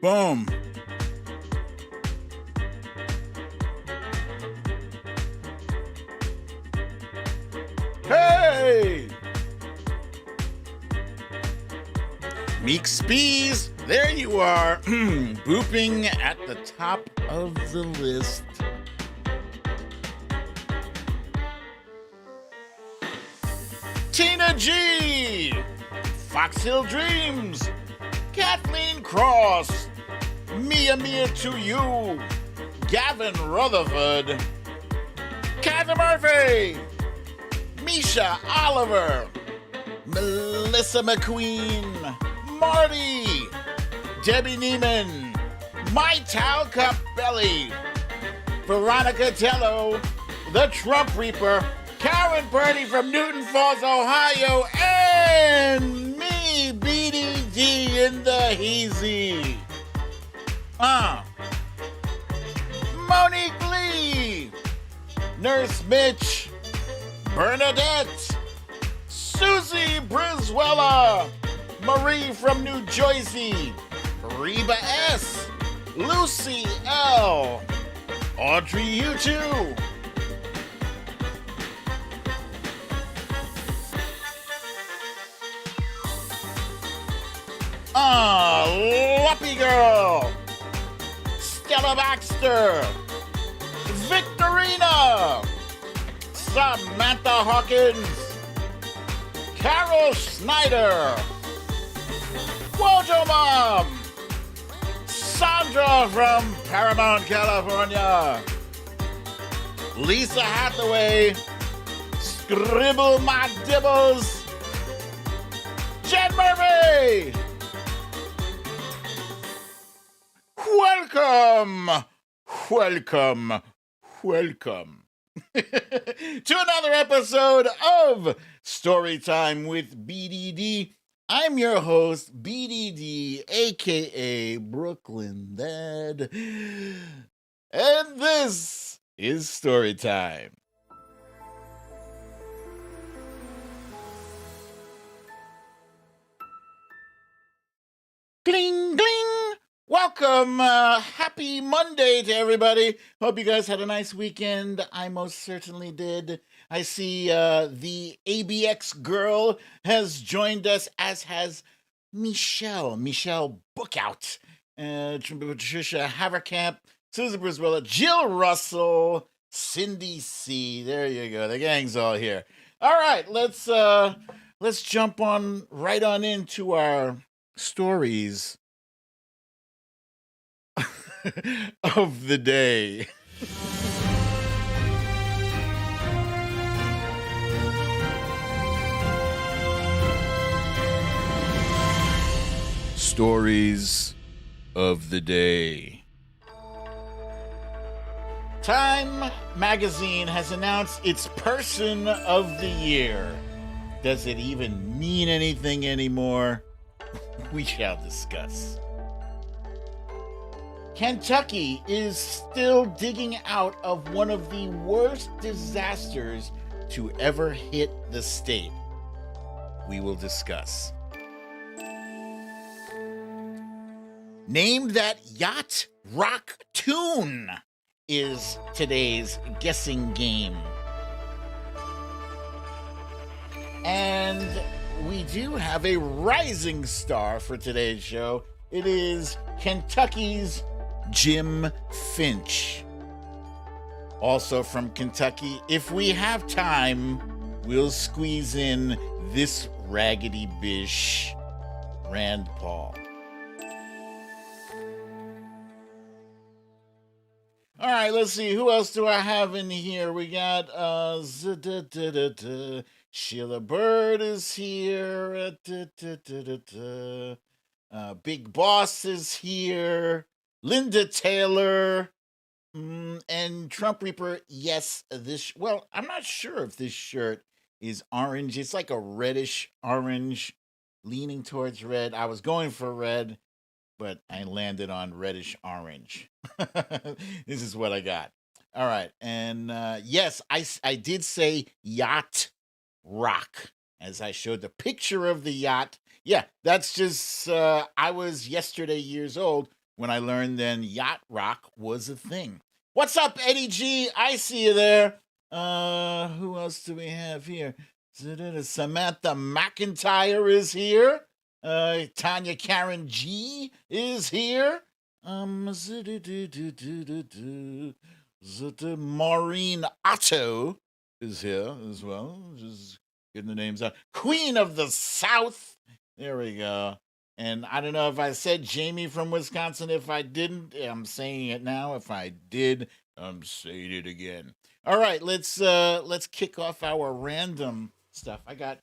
Boom. Hey! Meek Spees, there you are, booping at the top of the list. Tina G, Fox Hill Dreams, Kathleen Cross, Mia to You, Gavin Rutherford, Kathy Murphy, Misha Oliver, Melissa McQueen, Marty, Debbie Neiman, My Tal Capelli, Veronica Tello, The Trump Reaper, Karen Purdy from Newton Falls, Ohio, and me, BDD in the Heezy. Monique Lee, Nurse Mitch, Bernadette, Susie Briswella, Marie from New Jersey, Reba S, Lucy L, Audrey U2, Luppy Girl, Stella Baxter, Victorina, Samantha Hawkins, Carol Snyder, Wojo Mom, Sandra from Paramount, California, Lisa Hathaway, Scribble My Dibbles, Jen Murphy. Welcome to another episode of Storytime with BDD. I'm your host, BDD, aka BrooklynDad, and this is Storytime. Gling, gling. Welcome. Happy Monday to everybody. Hope you guys had a nice weekend. I most certainly did. I see the ABX girl has joined us, as has Michelle Bookout, Patricia Haverkamp, Susan Briswella, Jill Russell, Cindy C. There you go. The gang's all here. All right, let's jump right on into our stories of the day. Stories of the day. Time magazine has announced its Person of the Year. Does it even mean anything anymore? We shall discuss. Kentucky is still digging out of one of the worst disasters to ever hit the state. We will discuss. Name that yacht rock tune is today's guessing game. And we do have a rising star for today's show. It is Kentucky's Jim Finch. Also from Kentucky, if we have time, we'll squeeze in this raggedy bish, Rand Paul. All right, let's see. Who else do I have in here? We got Sheila Bird is here. Big Boss is here. Linda Taylor, and Trump Reaper. Yes, I'm not sure if this shirt is orange. It's like a reddish orange, leaning towards red. I was going for red, but I landed on reddish orange. This is what I got. All right. And yes, I did say yacht rock as I showed the picture of the yacht. Yeah, that's just, I was yesterday years old when I learned then yacht rock was a thing. What's up, Eddie G? I see you there. Who else do we have here? Samantha McIntyre is here. Tanya Karen G is here. Maureen Otto is here as well. Just getting the names out. Queen of the South. There we go. And I don't know if I said Jamie from Wisconsin. If I didn't, I'm saying it now. If I did, I'm saying it again. All right, let's kick off our random stuff. I got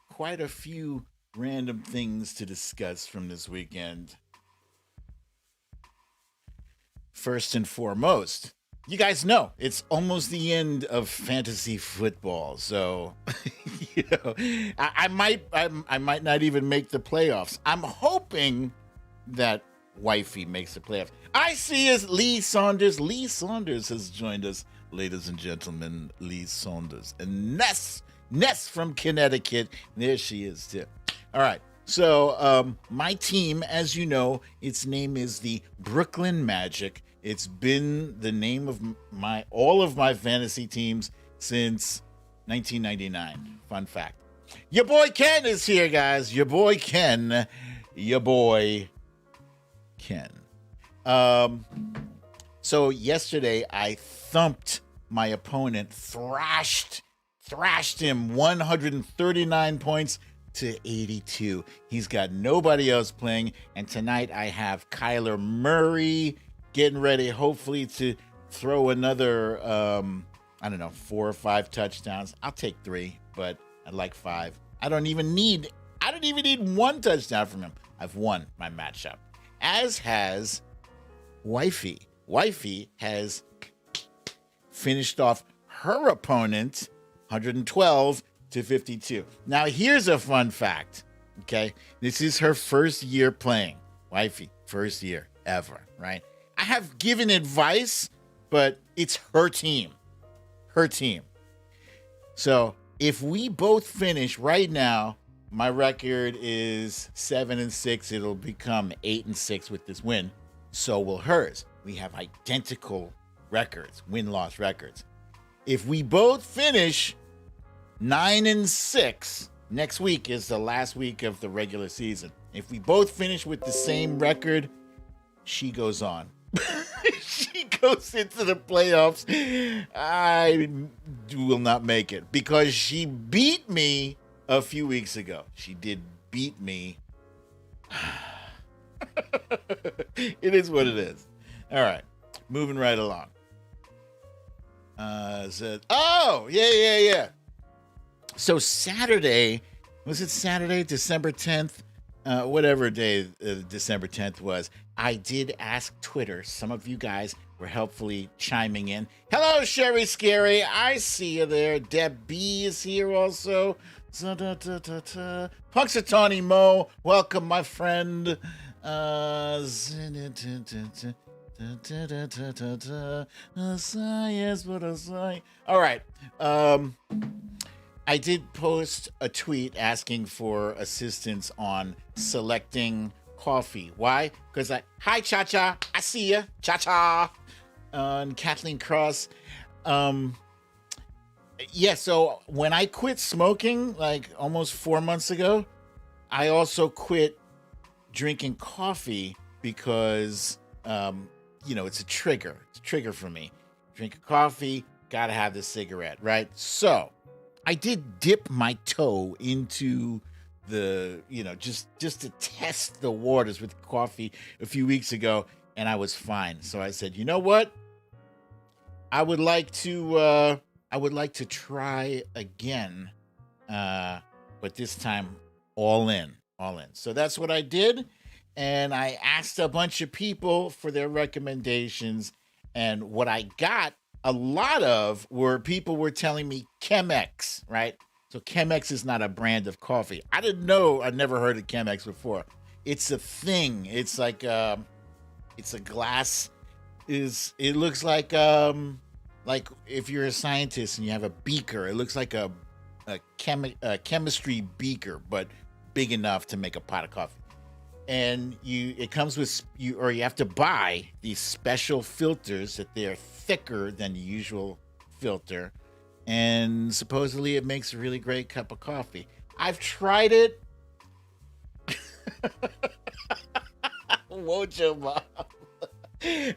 quite a few random things to discuss from this weekend. First and foremost, you guys know it's almost the end of fantasy football, so I might not even make the playoffs. I'm hoping that wifey makes the playoffs. I see is Lee Saunders. Lee Saunders has joined us, ladies and gentlemen. Lee Saunders and Ness from Connecticut. There she is too. All right. So my team, as you know, its name is the Brooklyn Magic. It's been the name of all of my fantasy teams since 1999. Fun fact. Your boy Ken is here, guys. Your boy Ken. So yesterday I thumped my opponent, thrashed him 139 points to 82. He's got nobody else playing, and tonight I have Kyler Murray getting ready, hopefully to throw another, 4 or 5 touchdowns. I'll take 3, but I'd like 5. I don't even need 1 touchdown from him. I've won my matchup, as has Wifey. Wifey has finished off her opponent 112 to 52. Now, here's a fun fact, okay? This is her first year playing. Wifey, first year ever, right? I have given advice, but it's her team. Her team. So if we both finish right now, my record is 7-6. It'll become 8-6 with this win. So will hers. We have identical records, win-loss records. If we both finish 9-6, next week is the last week of the regular season. If we both finish with the same record, she goes on. She goes into the playoffs. I will not make it because she beat me a few weeks ago. She did beat me. It is what it is. All right, moving right along. Yeah. So Saturday, was it Saturday, December 10th? Whatever day December 10th was, I did ask Twitter. Some of you guys were helpfully chiming in. Hello, Sherry Scary. I see you there. Deb B is here also. Punxsutawney Mo, welcome, my friend. Yes, what I say. All right. I did post a tweet asking for assistance on selecting coffee. Why? Because hi, Cha-Cha. I see ya. Cha-Cha. And Kathleen Cross. So when I quit smoking, like almost 4 months ago, I also quit drinking coffee because, it's a trigger. It's a trigger for me. Drink a coffee, gotta have the cigarette, right? So I did dip my toe into the, just to test the waters with coffee a few weeks ago, and I was fine. So I said, you know what? I would like to try again, but this time all in. So that's what I did, and I asked a bunch of people for their recommendations, and what I got a lot of were people were telling me Chemex, right? So Chemex is not a brand of coffee. I didn't know. I'd never heard of Chemex before. It's a thing. It's like it's a glass. It looks like if you're a scientist and you have a beaker, it looks like a chemistry beaker, but big enough to make a pot of coffee. and it comes with you, or you have to buy these special filters that they're thicker than the usual filter, and supposedly it makes a really great cup of coffee. I've tried it. Wojo Mom.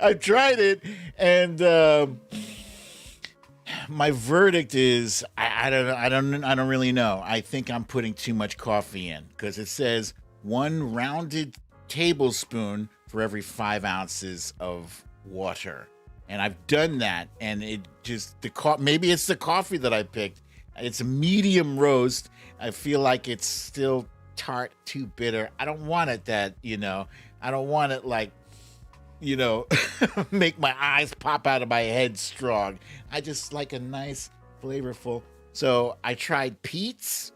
I've tried it, and my verdict is I don't really know. I think I'm putting too much coffee in, because it says 1 rounded tablespoon for every 5 ounces of water, and I've done that, and it just maybe it's the coffee that I picked. It's a medium roast. I feel like it's still tart, too bitter. I don't want it that, I don't want it like, make my eyes pop out of my head strong. I just like a nice, flavorful. So I tried Pete's,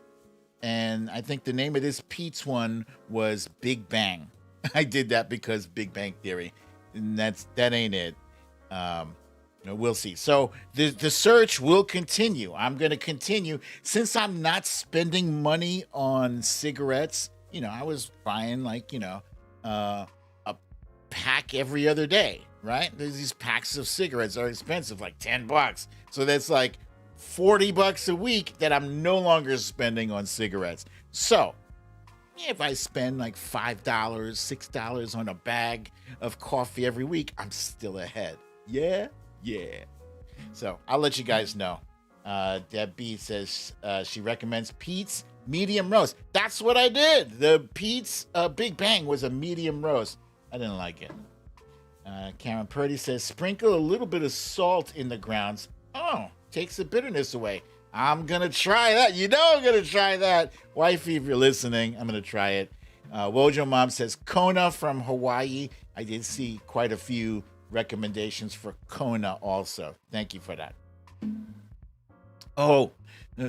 and I think the name of this Pete's one was Big Bang. I did that because Big Bang Theory, and that ain't it. We'll see. So the search will continue. I'm going to continue, since I'm not spending money on cigarettes. I was buying a pack every other day, right? There's these packs of cigarettes are expensive, like $10. So that's like $40 a week that I'm no longer spending on cigarettes. So if I spend like $5, $6 on a bag of coffee every week, I'm still ahead. Yeah. So I'll let you guys know. Deb B says she recommends Pete's medium roast. That's what I did. The Pete's Big Bang was a medium roast. I didn't like it. Karen Purdy says sprinkle a little bit of salt in the grounds. Oh, takes the bitterness away. I'm going to try that. I'm going to try that. Wifey, if you're listening, I'm going to try it. Wojo Mom says Kona from Hawaii. I did see quite a few recommendations for Kona also. Thank you for that. Oh,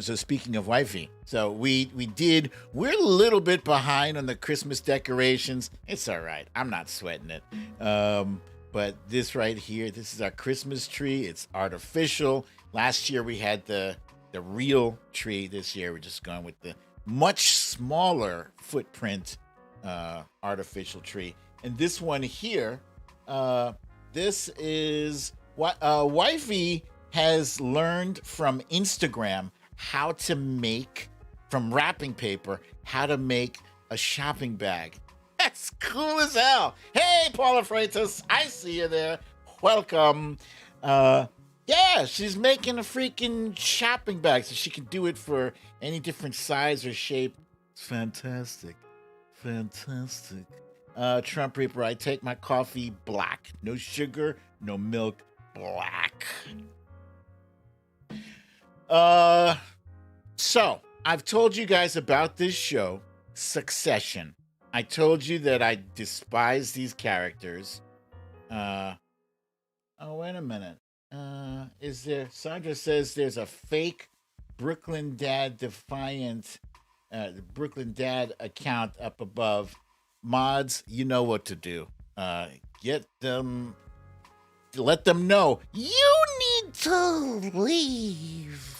so speaking of wifey, so we're a little bit behind on the Christmas decorations. It's all right. I'm not sweating it. But this right here, this is our Christmas tree. It's artificial. Last year we had the real tree. This year we're just going with the much smaller footprint artificial tree. And this one here, this is what wifey has learned from Instagram how to make, from wrapping paper, how to make a shopping bag. That's cool as hell. Hey, Paula Freitas, I see you there. Welcome. Yeah, she's making a freaking shopping bag so she can do it for any different size or shape. It's fantastic. Trump Reaper, I take my coffee black. No sugar, no milk, black. So I've told you guys about this show, Succession. I told you that I despise these characters. Oh, wait a minute. Sandra says there's a fake BrooklynDad Defiant, BrooklynDad account up above. Mods, you know what to do. Let them know you need to leave.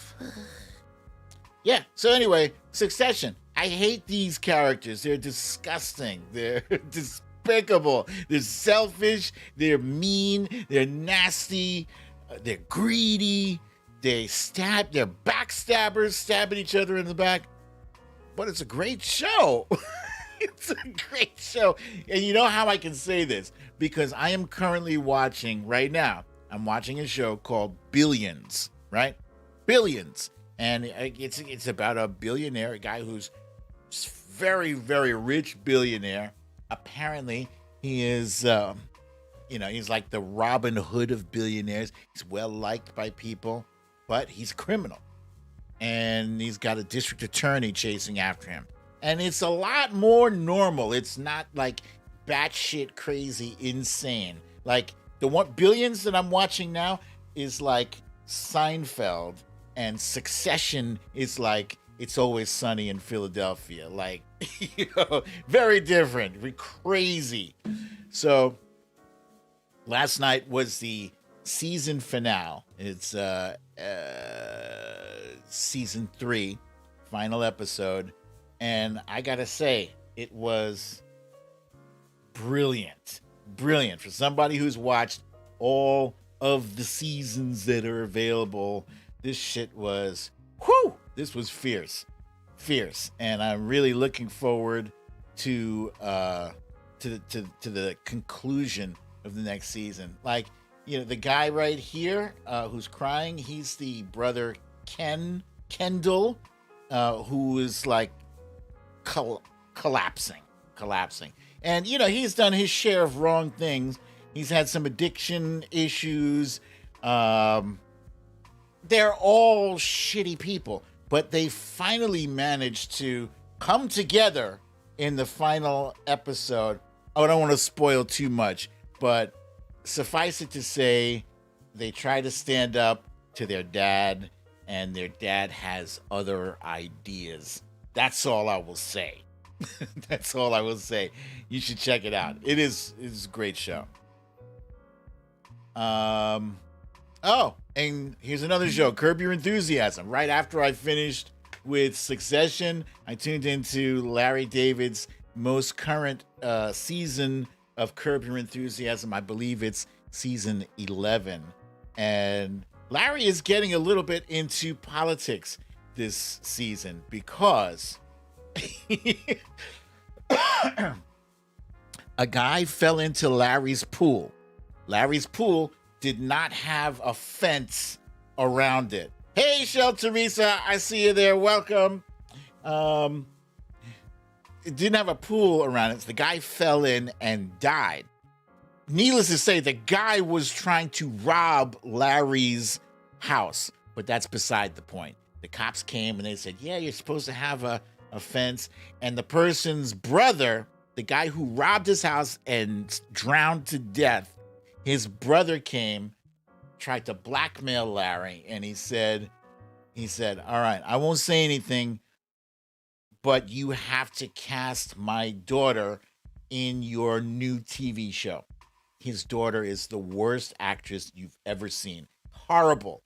Yeah, so anyway, Succession. I hate these characters. They're disgusting. They're despicable. They're selfish. They're mean. They're nasty. They're greedy. They're backstabbers, stabbing each other in the back. But it's a great show. It's a great show. And you know how I can say this? Because I am currently watching, right now, I'm watching a show called Billions, right? Billions. And it's about a billionaire, a guy who's very, very rich billionaire. Apparently, he is, he's like the Robin Hood of billionaires. He's well liked by people, but he's a criminal. And he's got a district attorney chasing after him. And it's a lot more normal. It's not like batshit crazy insane. Like the one Billions that I'm watching now is like Seinfeld, and Succession is like It's Always Sunny in Philadelphia. Like, very different, very crazy. So last night was the season finale. It's season 3, final episode. And I gotta say, it was brilliant. Brilliant. For somebody who's watched all of the seasons that are available, this shit was, this was fierce. Fierce. And I'm really looking forward to the conclusion of the next season. Like, the guy right here who's crying, he's the brother Kendall, who is like collapsing. And, he's done his share of wrong things. He's had some addiction issues. They're all shitty people, but they finally managed to come together in the final episode. I don't want to spoil too much, but suffice it to say, they try to stand up to their dad, and their dad has other ideas. That's all I will say. That's all I will say. You should check it out. It's a great show. Oh, and here's another show, Curb Your Enthusiasm. Right after I finished with Succession, I tuned into Larry David's most current season of Curb Your Enthusiasm. I believe it's season 11. And Larry is getting a little bit into politics this season because a guy fell into Larry's pool. Larry's pool did not have a fence around it. Hey, Shel Teresa, I see you there. Welcome. It didn't have a pool around it. So the guy fell in and died. Needless to say, the guy was trying to rob Larry's house, but that's beside the point. The cops came and they said, yeah, you're supposed to have a fence. And the person's brother, the guy who robbed his house and drowned to death, his brother came, tried to blackmail Larry, and he said, all right, I won't say anything, but you have to cast my daughter in your new TV show. His daughter is the worst actress you've ever seen. Horrible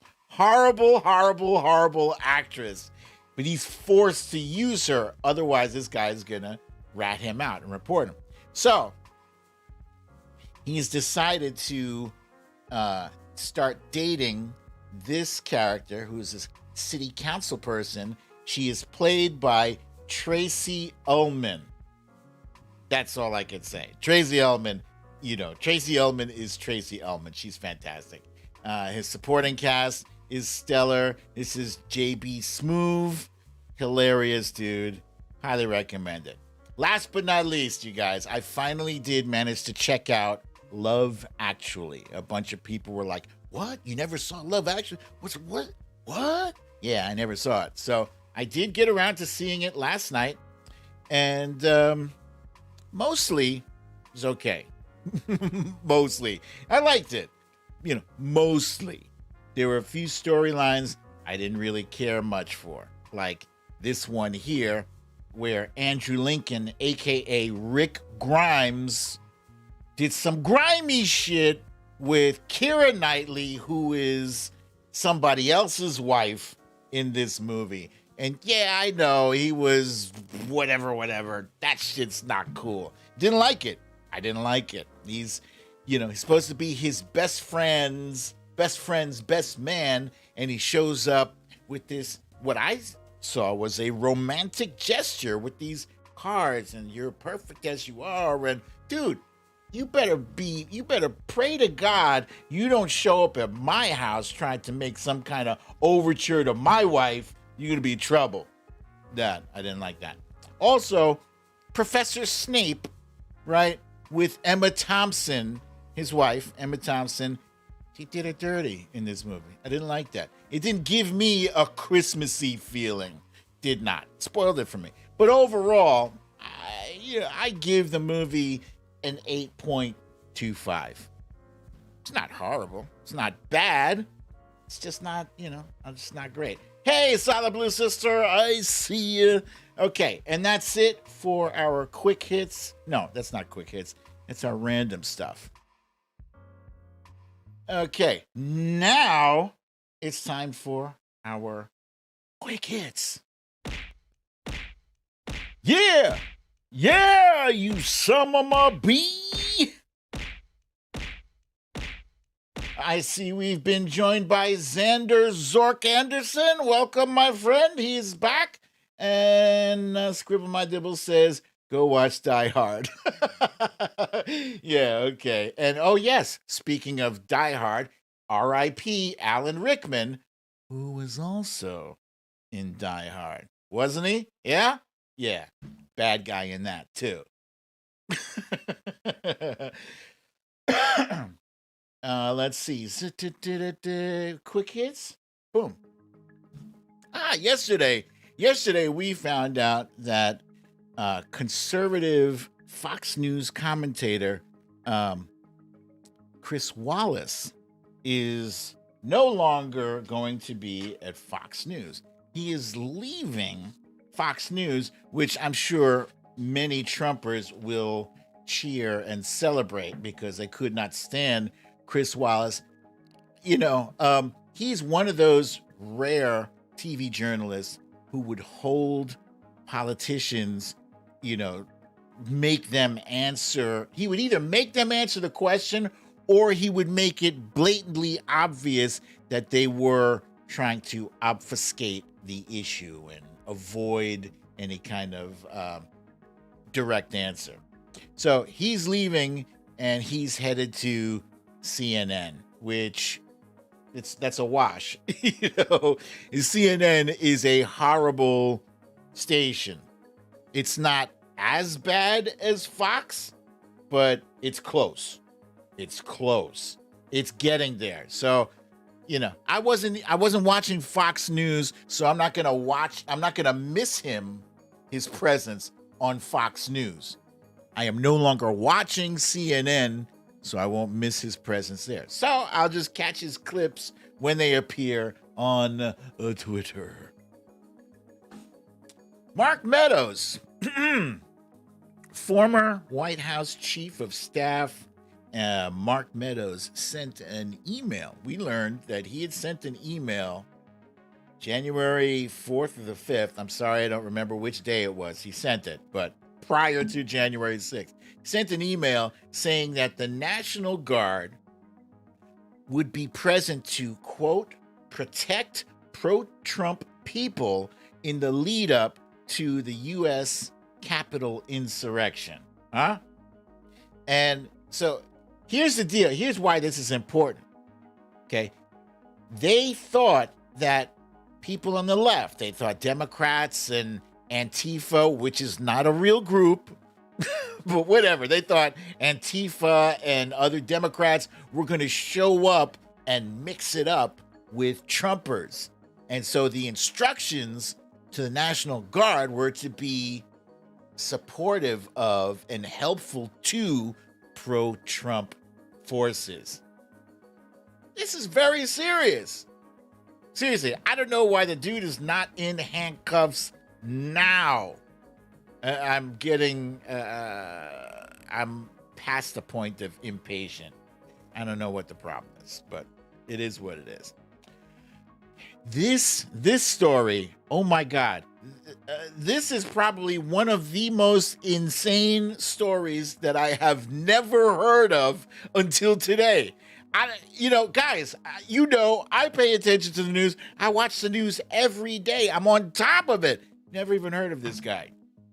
actress. But he's forced to use her. Otherwise, this guy's going to rat him out and report him. So he's decided to start dating this character, who's this city council person. She is played by Tracy Ullman. That's all I can say. Tracy Ullman, Tracy Ullman is Tracy Ullman. She's fantastic. His supporting cast is stellar. This is JB Smoove. Hilarious dude. Highly recommend it. Last but not least, you guys, I finally did manage to check out Love Actually. A bunch of people were like, what? You never saw Love Actually? What? Yeah, I never saw it. So I did get around to seeing it last night, and mostly it was okay. Mostly. I liked it. Mostly. There were a few storylines I didn't really care much for. Like this one here, where Andrew Lincoln, a.k.a. Rick Grimes, did some grimy shit with Keira Knightley, who is somebody else's wife in this movie. And yeah, I know, he was whatever. That shit's not cool. Didn't like it. I didn't like it. He's supposed to be his best friend's best man, and he shows up with this, what I saw was a romantic gesture with these cards, and you're perfect as you are. And dude, you better pray to God you don't show up at my house trying to make some kind of overture to my wife. You're gonna be in trouble. I didn't like that. Also, Professor Snape, right, with Emma Thompson, his wife, Emma Thompson, he did it dirty in this movie. I didn't like that. It didn't give me a Christmassy feeling. Did not. Spoiled it for me. But overall, I give the movie an 8.25. It's not horrible. It's not bad. It's just not, it's not great. Hey, Solid Blue Sister, I see you. Okay, and that's it for our quick hits. No, that's not quick hits. It's our random stuff. Okay, now it's time for our quick hits. Yeah, you some of my bees. I see we've been joined by Xander Zork Anderson. Welcome, my friend. He's back. And Scribble My Dibble says, go watch Die Hard. Yeah, okay. And oh, yes, speaking of Die Hard, R.I.P. Alan Rickman, who was also in Die Hard. Wasn't he? Yeah? Yeah. Bad guy in that, too. Let's see. Quick hits. Boom. Yesterday we found out that conservative Fox News commentator Chris Wallace is no longer going to be at Fox News. He is leaving Fox News, which I'm sure many Trumpers will cheer and celebrate because they could not stand Chris Wallace. You know, he's one of those rare TV journalists who would hold politicians, you know, make them answer. He would either make them answer the question or he would make it blatantly obvious that they were trying to obfuscate the issue and avoid any kind of direct answer. So he's leaving and he's headed to CNN, which that's a wash. You know, CNN is a horrible station. It's not as bad as Fox, but it's close. It's close. It's getting there. So, you know, I wasn't watching Fox News, so I'm not gonna miss his presence on Fox News. I am no longer watching CNN, so I won't miss his presence there. So I'll just catch his clips when they appear on Twitter. Mark Meadows, former White House Chief of Staff, Mark Meadows sent an email. We learned that he had sent an email January 4th or the 5th. I'm sorry, I don't remember which day it was. He sent it, but prior to January 6th. He sent an email saying that the National Guard would be present to, quote, protect pro-Trump people in the lead up to the U.S. Capitol insurrection. Huh? And so here's the deal. Here's why this is important. Okay. They thought that people on the left, they thought Democrats and Antifa, which is not a real group, but whatever. They thought Antifa and other Democrats were going to show up and mix it up with Trumpers. And so the instructions to the National Guard were to be supportive of and helpful to pro-Trump forces. This is very serious. Seriously, I don't know why the dude is not in handcuffs now. I'm past the point of impatient. I don't know what the problem is, but it is what it is. This story, oh my God, this is probably one of the most insane stories that I have never heard of until today. Guys, I pay attention to the news. I watch the news every day. I'm on top of it. Never even heard of this guy.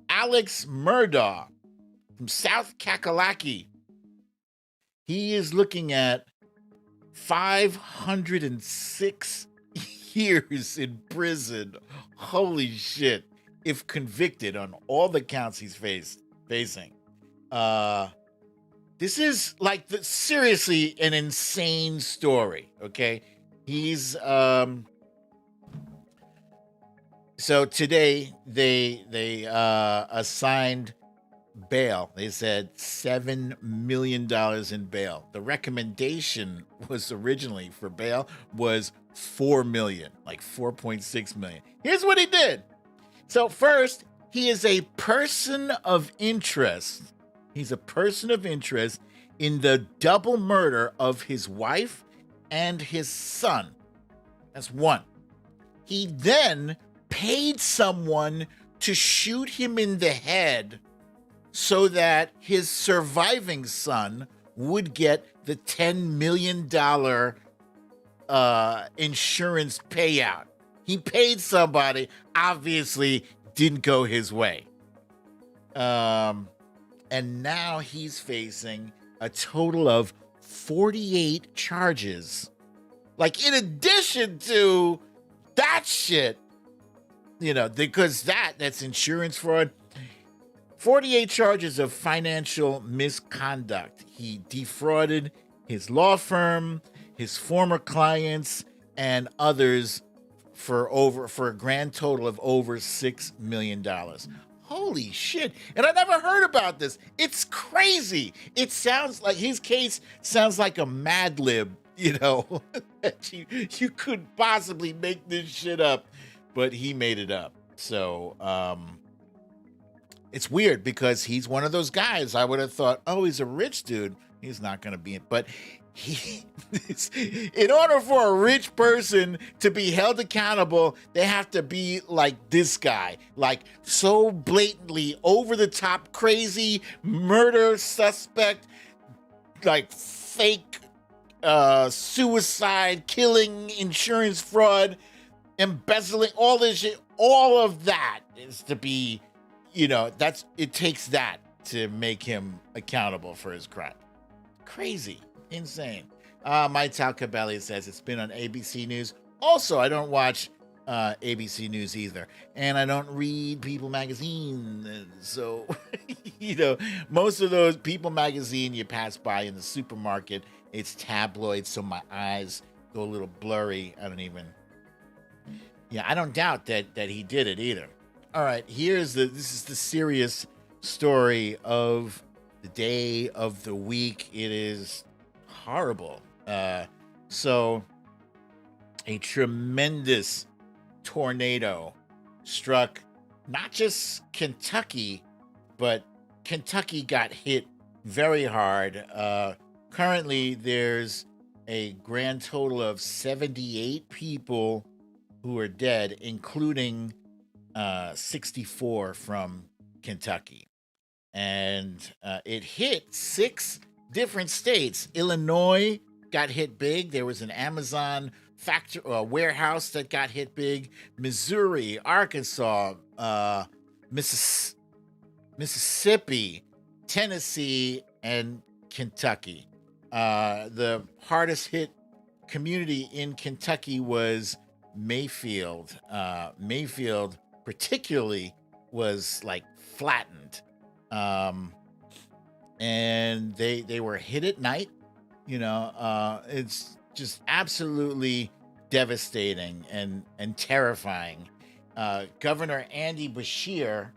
Alex Murdaugh from South Kakalaki. He is looking at 506 years in prison. Holy shit. If convicted on all the counts he's facing. This is seriously an insane story, okay? He's so today they assigned bail. They said $7 million in bail. The recommendation was originally for bail was $4 million, like $4.6 million. Here's what he did. So first, he is a person of interest. He's a person of interest in the double murder of his wife and his son. That's one. He then paid someone to shoot him in the head so that his surviving son would get the $10 million insurance payout. He paid somebody, obviously didn't go his way. And now he's facing a total of 48 charges. Like, in addition to that shit, because that's insurance fraud. 48 charges of financial misconduct. He defrauded his law firm, his former clients, and others for a grand total of over $6 million. Holy shit. And I never heard about this. It's crazy. It sounds like his case sounds like a Mad Lib, that you couldn't possibly make this shit up, but he made it up. So, it's weird because he's one of those guys. I would have thought, oh, he's a rich dude. He's not going to be, but in order for a rich person to be held accountable, they have to be like this guy, like so blatantly over the top, crazy murder suspect, like fake suicide, killing, insurance fraud, embezzling, all this shit. All of that is to be, it takes that to make him accountable for his crime. Crazy. Insane. Mike Talcabelli says it's been on ABC News. Also, I don't watch ABC News either. And I don't read People Magazine. So, most of those People Magazine you pass by in the supermarket, it's tabloid, so my eyes go a little blurry. I don't doubt that he did it either. All right, this is the serious story of the day, of the week. It is horrible. So a tremendous tornado struck not just Kentucky, but Kentucky got hit very hard. Currently, there's a grand total of 78 people who are dead, including 64 from Kentucky. And it hit 6 different states. Illinois got hit big. There was an Amazon warehouse that got hit big. Missouri, Arkansas, Mississippi, Tennessee, and Kentucky. The hardest hit community in Kentucky was Mayfield. Mayfield particularly was like flattened. And they were hit at night. It's just absolutely devastating and terrifying. Governor Andy Beshear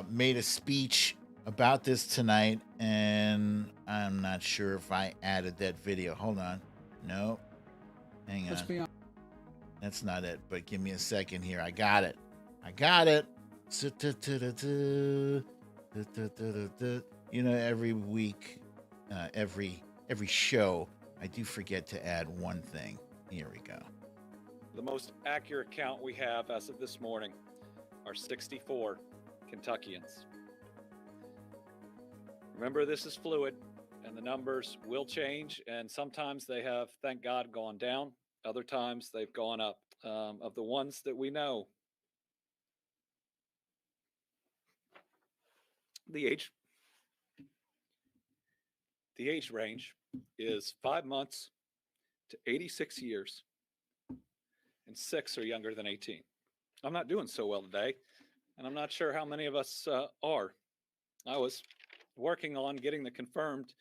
made a speech about this tonight, and I'm not sure if I added that video. Hold on. No. Hang on. That's not it, but give me a second here. I got it. Every week, every show, I do forget to add one thing. Here we go. The most accurate count we have as of this morning are 64 Kentuckians. Remember, this is fluid, and the numbers will change, and sometimes they have, thank God, gone down. Other times they've gone up. Of the ones that we know, the age range is 5 months to 86 years, and 6 are younger than 18. I'm not doing so well today, and I'm not sure how many of us are. I was working on getting the confirmed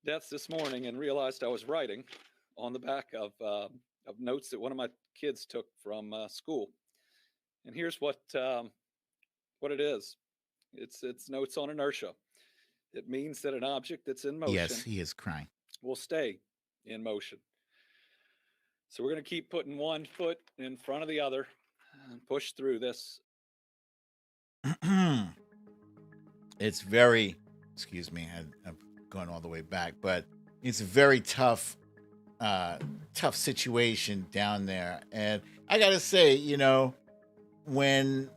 deaths this morning and realized I was writing on the back of notes that one of my kids took from school. And here's what it is. It's notes on inertia. It means that an object that's in motion. Yes, he is crying. Will stay in motion. So we're going to keep putting one foot in front of the other and push through this. It's very, excuse me, I've gone all the way back, but it's a very tough situation down there. And I got to say, when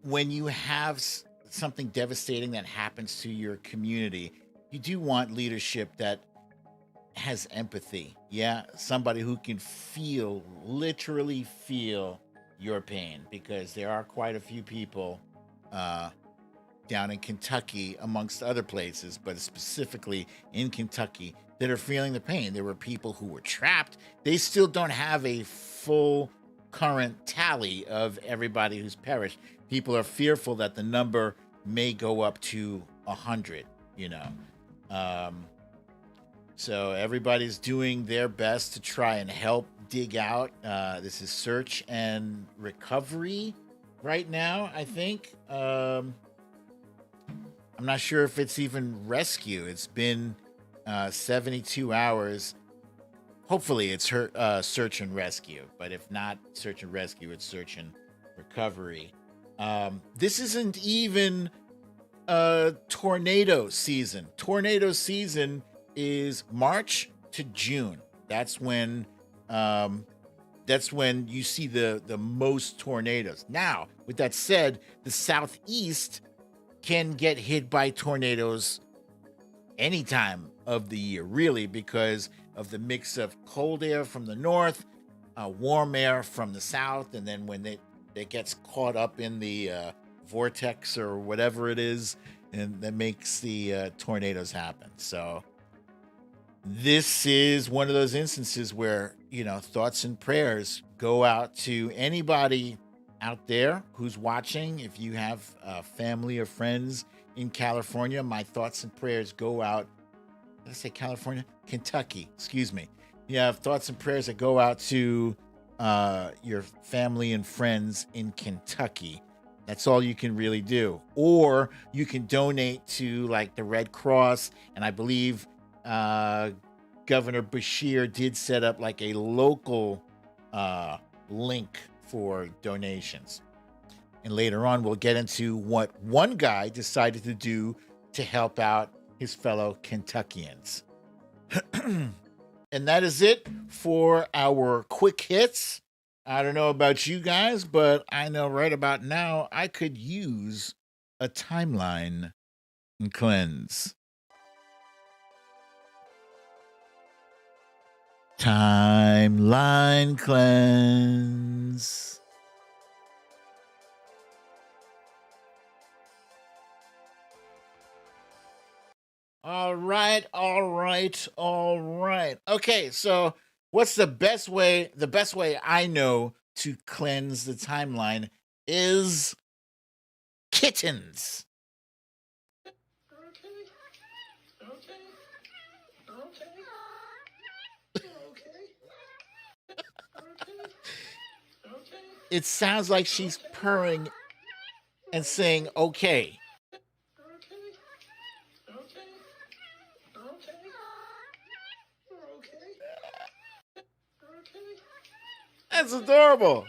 you have something devastating that happens to your community, you do want leadership that has empathy. Yeah, somebody who can feel, literally feel your pain, because there are quite a few people uh, down in Kentucky, amongst other places, but specifically in Kentucky, that are feeling the pain. There were people who were trapped. They still don't have a full current tally of everybody who's perished. People are fearful that the number may go up to 100, you know. Um, so everybody's doing their best to try and help dig out. This is search and recovery right now, I think. I'm not sure if it's even rescue. It's been 72 hours. Hopefully, it's search and rescue. But if not search and rescue, it's search and recovery. This isn't even tornado season. Tornado season is March to June. That's when you see the most tornadoes. Now, with that said, the Southeast can get hit by tornadoes any time of the year, really, because of the mix of cold air from the north, warm air from the south, and then when it gets caught up in the vortex or whatever it is, and that makes the tornadoes happen. So this is one of those instances where, thoughts and prayers go out to anybody out there who's watching. If you have family or friends in California, my thoughts and prayers go out. Did I say California? Kentucky, excuse me. You have thoughts and prayers that go out to your family and friends in Kentucky. That's all you can really do. Or you can donate to like the Red Cross, and I believe Governor Bashir did set up like a local link for donations. And later on, we'll get into what one guy decided to do to help out his fellow Kentuckians. And that is it for our quick hits. I don't know about you guys, but I know right about now I could use a timeline cleanse. Timeline cleanse. All right. Okay, so what's the best way? The best way I know to cleanse the timeline is kittens. It sounds like she's purring and saying, okay. That's adorable.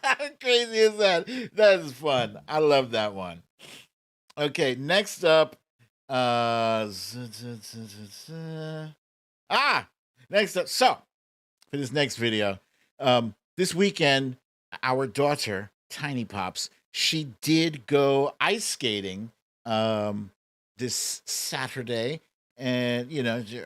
How crazy is that? That is fun. I love that one. Okay, next up. Next up. So, for this next video, this weekend, our daughter, Tiny Pops, she did go ice skating this Saturday. And,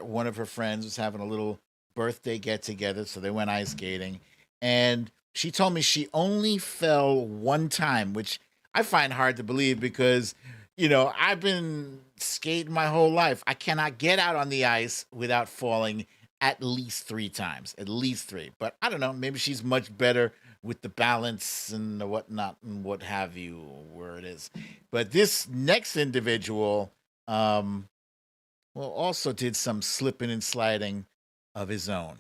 one of her friends was having a little birthday get together. So they went ice skating. And she told me she only fell one time, which I find hard to believe because, I've been skating my whole life. I cannot get out on the ice without falling at least 3 times, at least 3. But I don't know, maybe she's much better with the balance and the whatnot and what have you, where it is. But this next individual, also did some slipping and sliding of his own.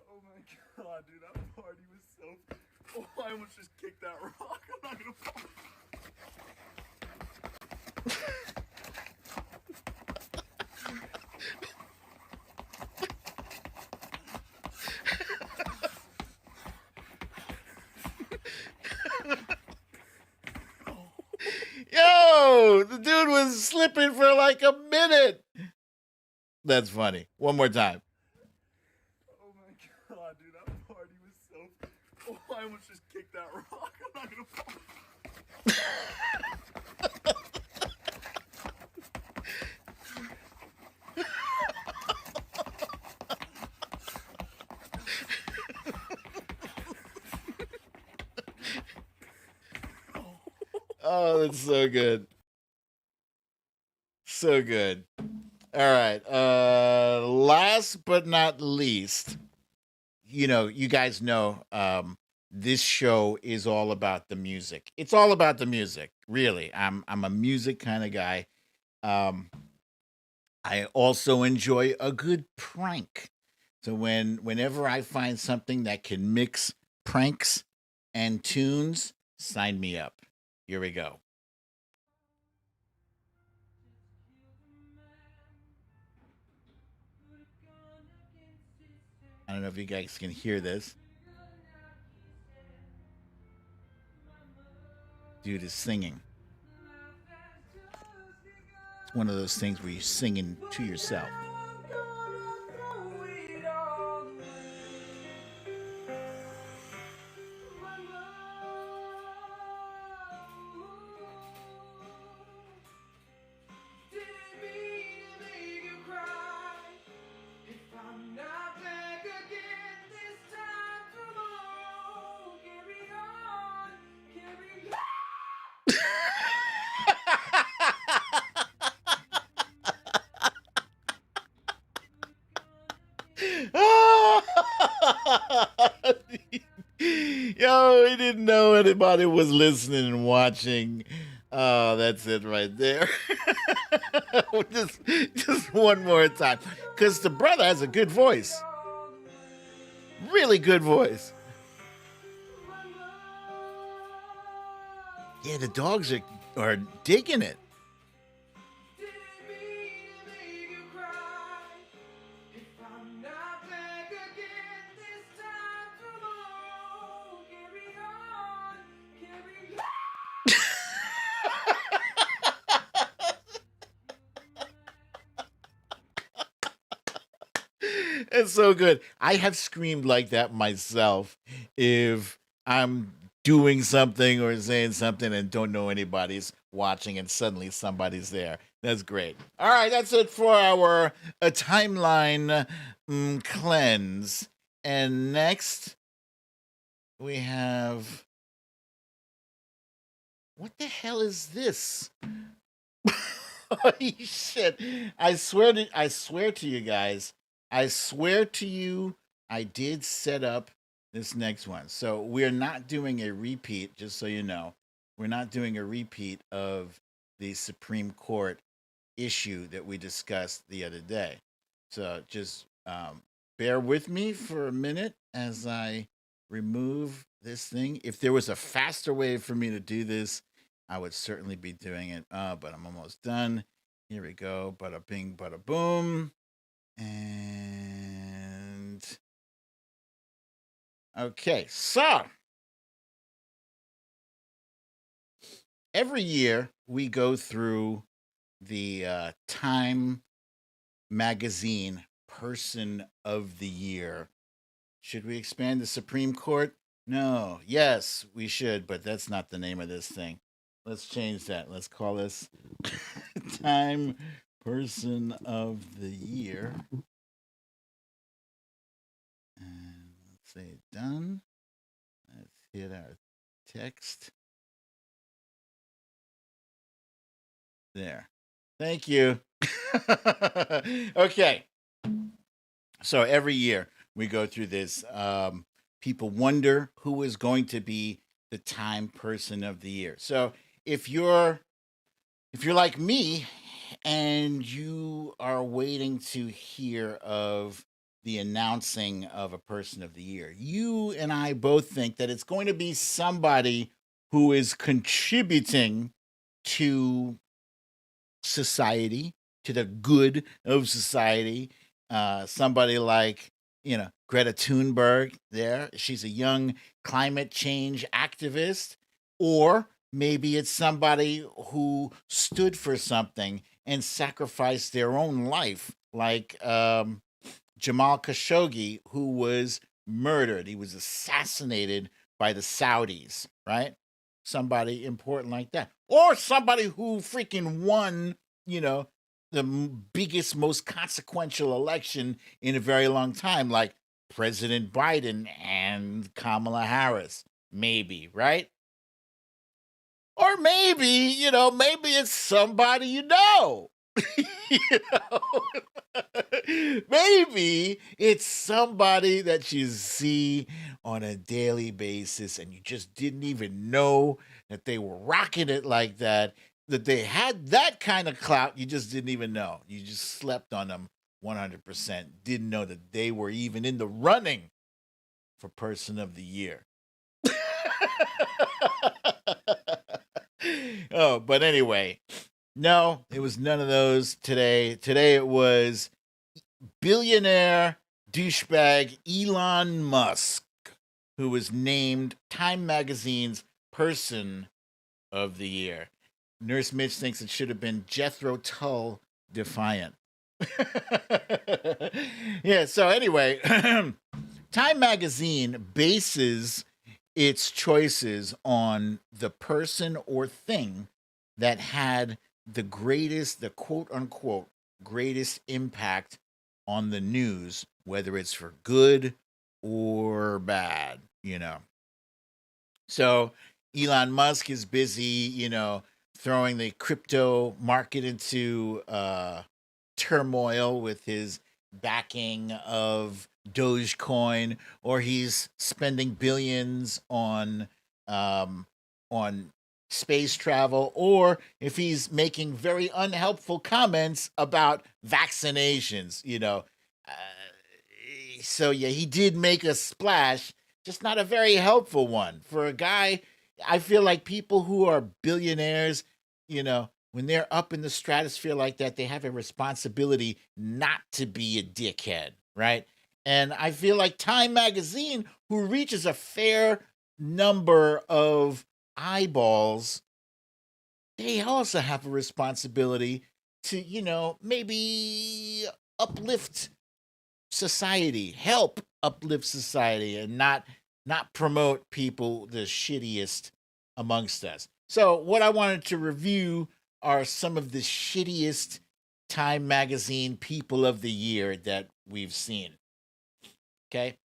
Oh my god, dude, that party was so... Oh, I almost just kicked that rock. I'm not gonna fall. Yo, the dude was slipping for like a minute. That's funny. One more time. Oh my god, dude, that party was so. Oh, I almost just kicked that rock. I'm not gonna fall. Oh, that's so good. So good. All right. Last but not least, you guys know this show is all about the music. It's all about the music, really. I'm a music kind of guy. Um, I also enjoy a good prank. So whenever I find something that can mix pranks and tunes, sign me up. Here we go. I don't know if you guys can hear this. Dude is singing. It's one of those things where you're singing to yourself. Yo, he didn't know anybody was listening and watching. Oh, that's it right there. just one more time. Because the brother has a good voice. Really good voice. Yeah, the dogs are digging it. It's so good. I have screamed like that myself if I'm doing something or saying something and don't know anybody's watching and suddenly somebody's there. That's great. All right, that's it for our timeline cleanse. And next, we have. What the hell is this? Holy shit. I swear to you guys. I swear to you, I did set up this next one. So we're not doing a repeat, just so you know. We're not doing a repeat of the Supreme Court issue that we discussed the other day. So just bear with me for a minute as I remove this thing. If there was a faster way for me to do this, I would certainly be doing it. But I'm almost done. Here we go. Bada bing, bada boom. And okay, so every year we go through the Time magazine Person of the Year. Should we expand the Supreme Court? No. Yes, we should, but that's not the name of this thing. Let's change that. Let's call this Time Person of the Year. And let's say done. Let's hit our text. There. Thank you. Okay. So every year we go through this. People wonder who is going to be the Time Person of the Year. So if you're like me and you are waiting to hear of the announcing of a Person of the Year, you and I both think that it's going to be somebody who is contributing to society, to the good of society. Somebody like, Greta Thunberg there. She's a young climate change activist. Or Maybe it's somebody who stood for something and sacrificed their own life, like Jamal Khashoggi, who was murdered. He was assassinated by the Saudis, right? Somebody important like that. Or somebody who freaking won, the biggest, most consequential election in a very long time, like President Biden and Kamala Harris, maybe, right? Or maybe it's somebody you know. You know? Maybe it's somebody that you see on a daily basis and you just didn't even know that they were rocking it like that they had that kind of clout. You just didn't even know. You just slept on them 100%. Didn't know that they were even in the running for Person of the Year. Oh, but anyway, no, it was none of those today. Today it was billionaire douchebag Elon Musk, who was named Time Magazine's Person of the Year. Nurse Mitch thinks it should have been Jethro Tull Defiant. Yeah, so anyway, Time Magazine bases its choices on the person or thing that had the quote unquote greatest impact on the news, whether it's for good or bad, So Elon Musk is busy, throwing the crypto market into turmoil with his backing of Dogecoin, or he's spending billions on space travel, or if he's making very unhelpful comments about vaccinations, So yeah, he did make a splash, just not a very helpful one for a guy. I feel like people who are billionaires, when they're up in the stratosphere like that, they have a responsibility not to be a dickhead, right? And I feel like Time Magazine, who reaches a fair number of eyeballs, they also have a responsibility to, maybe uplift society, help uplift society, and not promote people the shittiest amongst us. So what I wanted to review are some of the shittiest Time Magazine People of the Year that we've seen. Okay.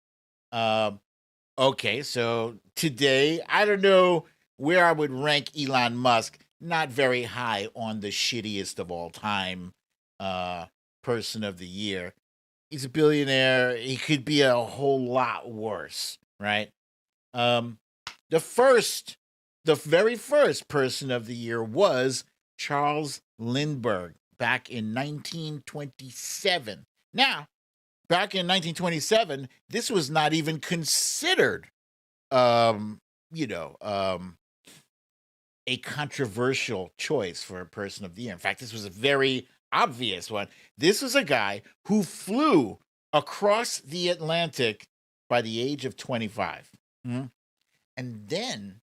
Okay, so today, I don't know where I would rank Elon Musk. Not very high on the shittiest of all time person of the year. He's a billionaire. He could be a whole lot worse, right? Um, the very first person of the year was Charles Lindbergh back in 1927. Now, back in 1927, this was not even considered, um, you know, um, a controversial choice for a person of the year. In fact, this was a very obvious one. This was a guy who flew across the Atlantic by the age of 25. Mhm. And then,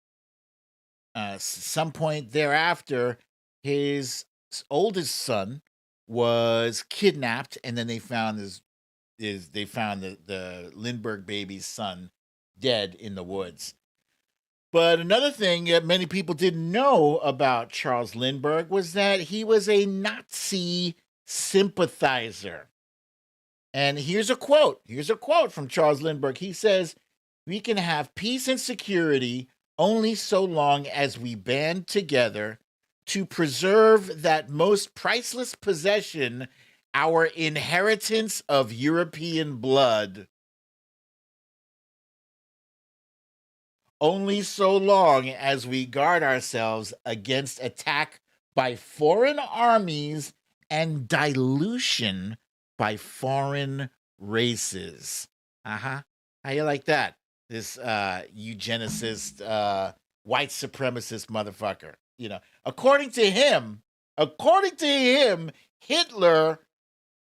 some point thereafter, his oldest son was kidnapped, and then they found the Lindbergh baby's son dead in the woods. But another thing that many people didn't know about Charles Lindbergh was that he was a Nazi sympathizer. And here's a quote. Here's a quote from Charles Lindbergh. He says, "We can have peace and security only so long as we band together to preserve that most priceless possession, our inheritance of European blood. Only so long as we guard ourselves against attack by foreign armies and dilution by foreign races." Uh-huh. How you like that? This eugenicist, white supremacist motherfucker. According to him, Hitler,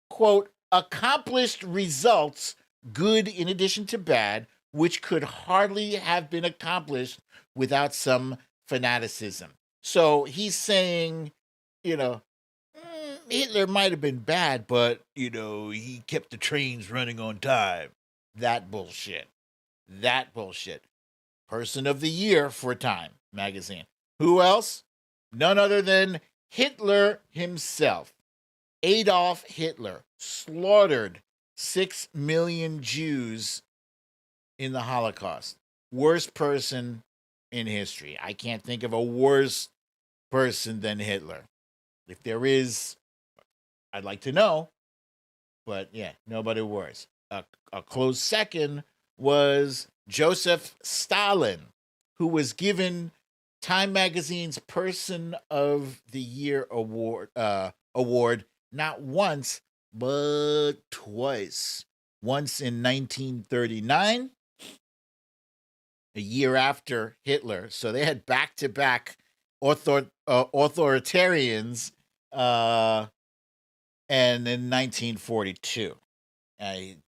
quote, accomplished results, good in addition to bad, which could hardly have been accomplished without some fanaticism. So he's saying, you know, Hitler might have been bad, but, he kept the trains running on time. That bullshit. That bullshit. Person of the Year for Time magazine. Who else? None other than Hitler himself. Adolf Hitler slaughtered 6 million Jews in the Holocaust. Worst person in history. I can't think of a worse person than Hitler. If there is, I'd like to know. But yeah, nobody worse. A close second was Joseph Stalin, who was given Time Magazine's Person of the Year award not once, but twice. Once in 1939, a year after Hitler. So they had back-to-back authoritarians, and in 1942.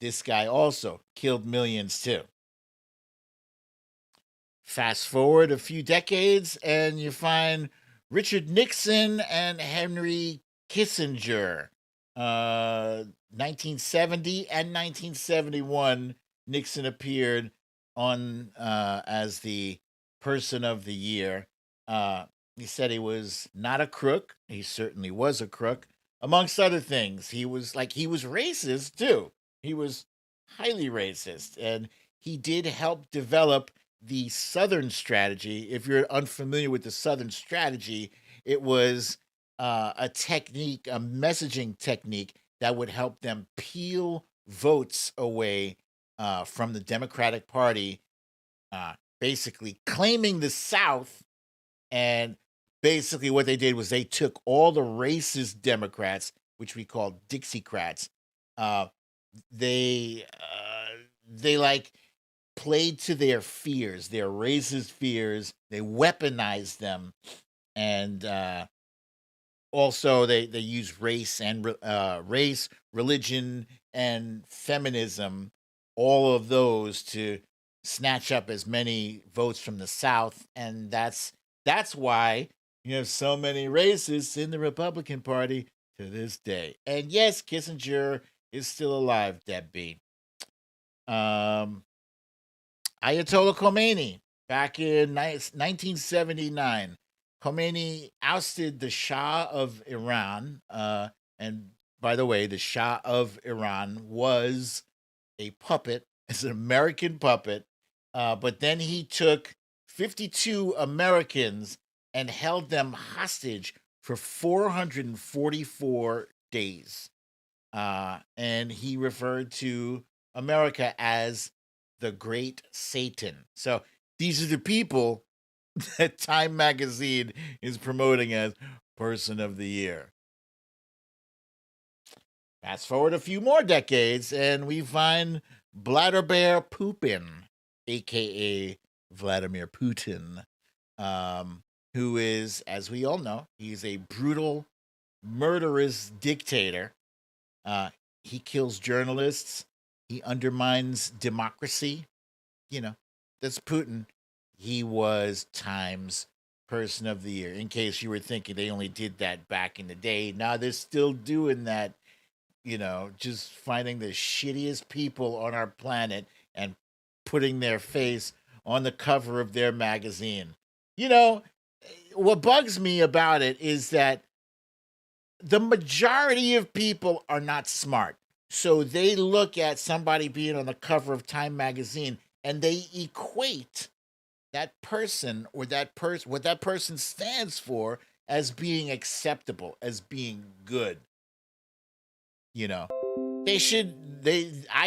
This guy also killed millions too. Fast forward a few decades, and you find Richard Nixon and Henry Kissinger. 1970 and 1971, Nixon appeared on as the Person of the Year. He said he was not a crook. He certainly was a crook. Amongst other things, he was racist too. He was highly racist, and he did help develop the Southern strategy. If you're unfamiliar with the Southern strategy, it was a technique, a messaging technique that would help them peel votes away from the Democratic Party, basically claiming the South. And basically what they did was they took all the racist Democrats, which we call Dixiecrats. They like played to their fears, their racist fears. They weaponized them, and also they use race and race, religion, and feminism, all of those to snatch up as many votes from the South, and that's why you have so many racists in the Republican Party to this day. And yes, Kissinger is still alive, deadbeat. Ayatollah Khomeini, back in 1979. Khomeini ousted the Shah of Iran. And by the way, the Shah of Iran was a puppet. It's an American puppet. But then he took 52 Americans and held them hostage for 444 days. And he referred to America as the Great Satan. So these are the people that Time Magazine is promoting as Person of the Year. Fast forward a few more decades, and we find Vladimir Putin, a.k.a. Vladimir Putin, who is, as we all know, he's a brutal, murderous dictator. He kills journalists. He undermines democracy. That's Putin. He was Time's Person of the Year. In case you were thinking they only did that back in the day. Now they're still doing that, just finding the shittiest people on our planet and putting their face on the cover of their magazine. What bugs me about it is that the majority of people are not smart. So they look at somebody being on the cover of Time magazine and they equate that person or what that person stands for as being acceptable, as being good. I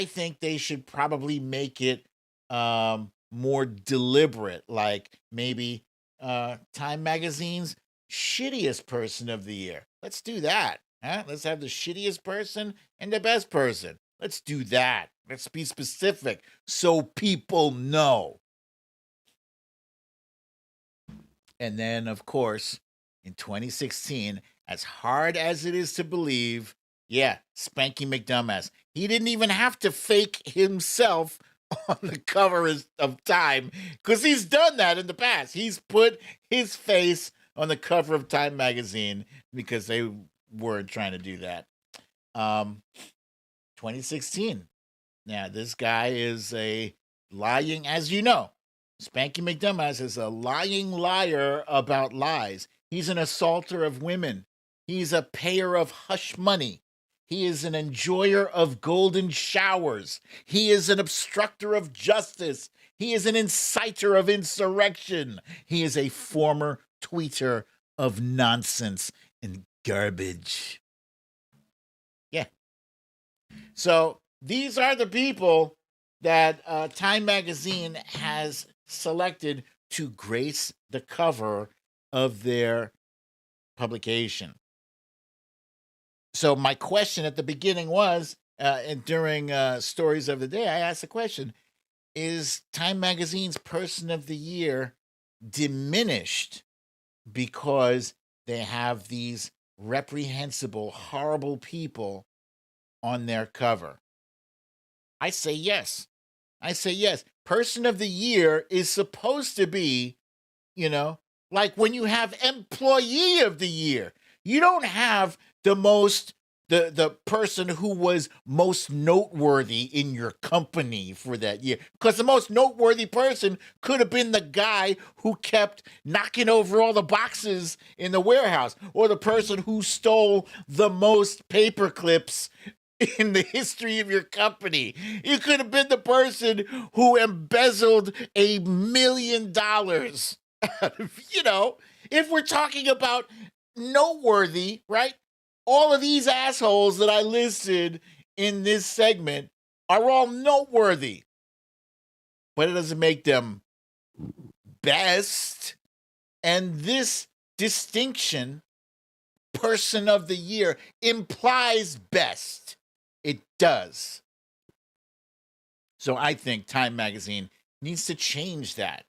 think they should probably make it more deliberate, like maybe Time Magazine's shittiest Person of the Year. Let's do that. Huh? Let's have the shittiest person and the best person. Let's do that. Let's be specific so people know. And then, of course, in 2016, as hard as it is to believe, Spanky McDumbass. He didn't even have to fake himself on the cover of Time, because he's done that in the past. He's put his face on the cover of Time magazine because they weren't trying to do that. 2016. Now, this guy is a lying, as you know, Spanky McDumbass is a lying liar about lies. He's an assaulter of women. He's a payer of hush money. He is an enjoyer of golden showers. He is an obstructor of justice. He is an inciter of insurrection. He is a former tweeter of nonsense and garbage. Yeah. So these are the people that Time Magazine has selected to grace the cover of their publication. So my question at the beginning was, and during Stories of the Day, I asked the question, is Time Magazine's Person of the Year diminished because they have these reprehensible, horrible people on their cover? I say yes. I say yes. Person of the Year is supposed to be, like when you have Employee of the Year. You don't have the person who was most noteworthy in your company for that year. Because the most noteworthy person could have been the guy who kept knocking over all the boxes in the warehouse, or the person who stole the most paper clips in the history of your company. You could have been the person who embezzled $1 million. If we're talking about noteworthy, right? All of these assholes that I listed in this segment are all noteworthy, but it doesn't make them best. And this distinction, Person of the Year, implies best. It does. So I think Time Magazine needs to change that.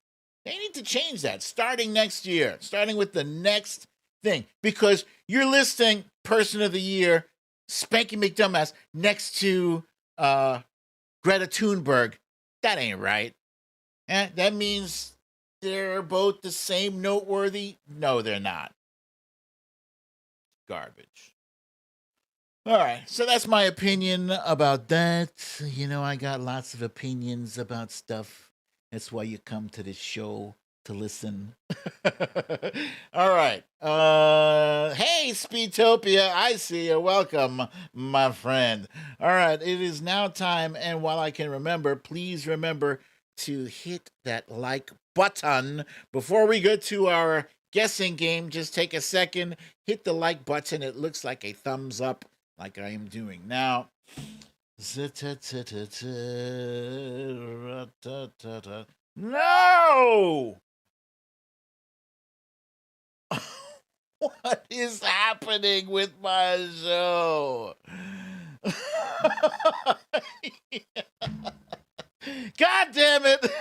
They need to change that starting next year, starting with the next thing, because you're listing Person of the Year, Spanky McDumbass, next to Greta Thunberg. That ain't right. That means they're both the same noteworthy? No, they're not. Garbage. All right, so that's my opinion about that. I got lots of opinions about stuff. That's why you come to this show to listen. All right. Hey, Speedtopia, I see you. Welcome, my friend. All right, it is now time, and while I can remember, please remember to hit that like button. Before we go to our guessing game, just take a second, hit the like button. It looks like a thumbs up, like I am doing now. No! What is happening with my show? God damn it!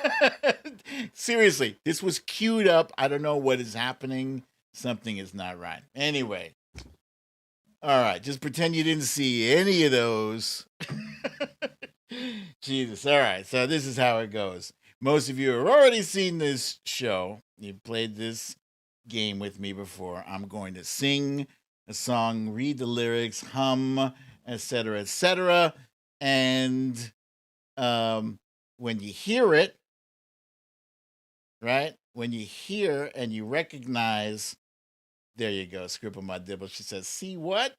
Seriously, this was queued up. I don't know what is happening. Something is not right. Anyway. All right, just pretend you didn't see any of those. Jesus. All right, so this is how it goes. Most of you have already seen this show. You've played this game with me before. I'm going to sing a song, read the lyrics, hum, etc., etc. And when you hear it, right? When you hear and you recognize, there you go, Scribble My Dibble. She says, see what?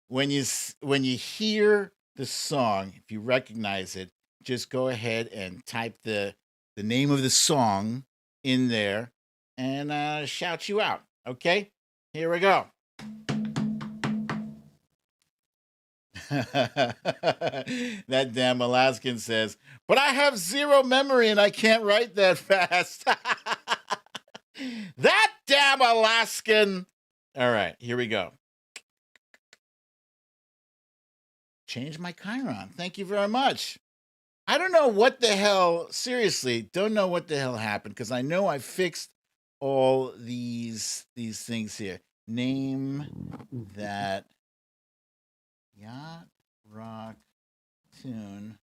When you hear the song, if you recognize it, just go ahead and type the name of the song in there and shout you out. Okay? Here we go. That damn Alaskan says, but I have zero memory and I can't write that fast. That damn Alaskan. All right, here we go. Change my Chiron. Thank you very much. I don't know what the hell, seriously, don't know what the hell happened, because I know I fixed all these things here. Name that yacht rock tune.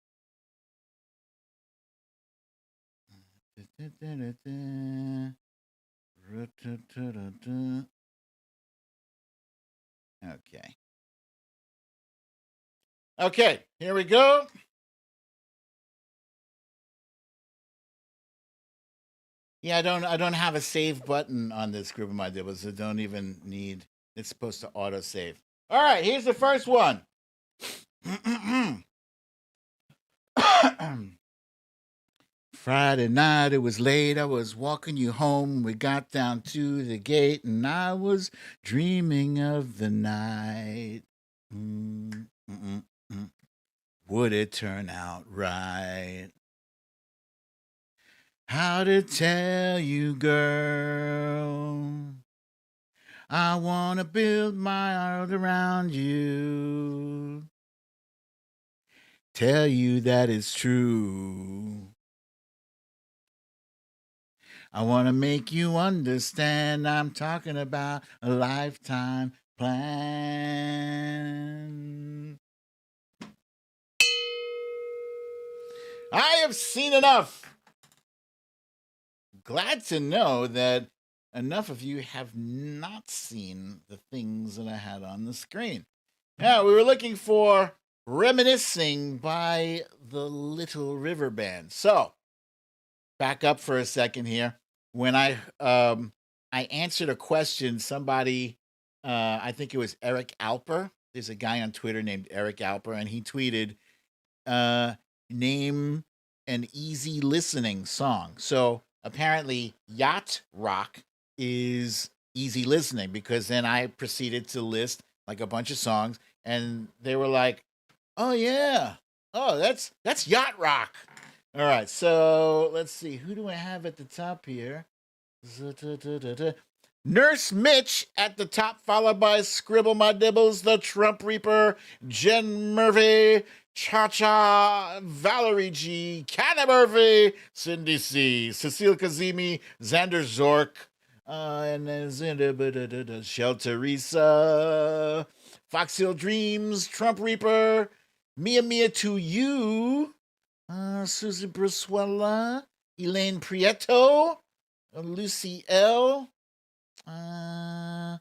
Okay. Okay, here we go. Yeah, I don't have a save button on this group of my dibbles. I don't even need. It's supposed to auto save. All right, here's the first one. Friday night, it was late. I was walking you home. We got down to the gate, and I was dreaming of the night. Would it turn out right? How to tell you, girl? I want to build my world around you. Tell you that it's true. I want to make you understand I'm talking about a lifetime plan. I have seen enough. Glad to know that enough of you have not seen the things that I had on the screen. Yeah, we were looking for Reminiscing by the Little River Band. So, back up for a second here. When I answered a question, somebody, I think it was Eric Alper. There's a guy on Twitter named Eric Alper, and he tweeted, name an easy listening song. So apparently Yacht Rock is easy listening, because then I proceeded to list like a bunch of songs, and they were like, oh yeah, oh that's Yacht Rock. All right, so let's see, who do I have at the top here? Nurse Mitch at the top, followed by Scribble My Dibbles, the Trump Reaper, Jen Murphy, Cha-Cha, Valerie G, Canna Murphy, Cindy C, Cecile Kazemi, Xander Zork, and then Shel Teresa, Fox Hill Dreams, Trump Reaper, Mia to You, Susie Bruswella, Elaine Prieto, Lucy L, Wojo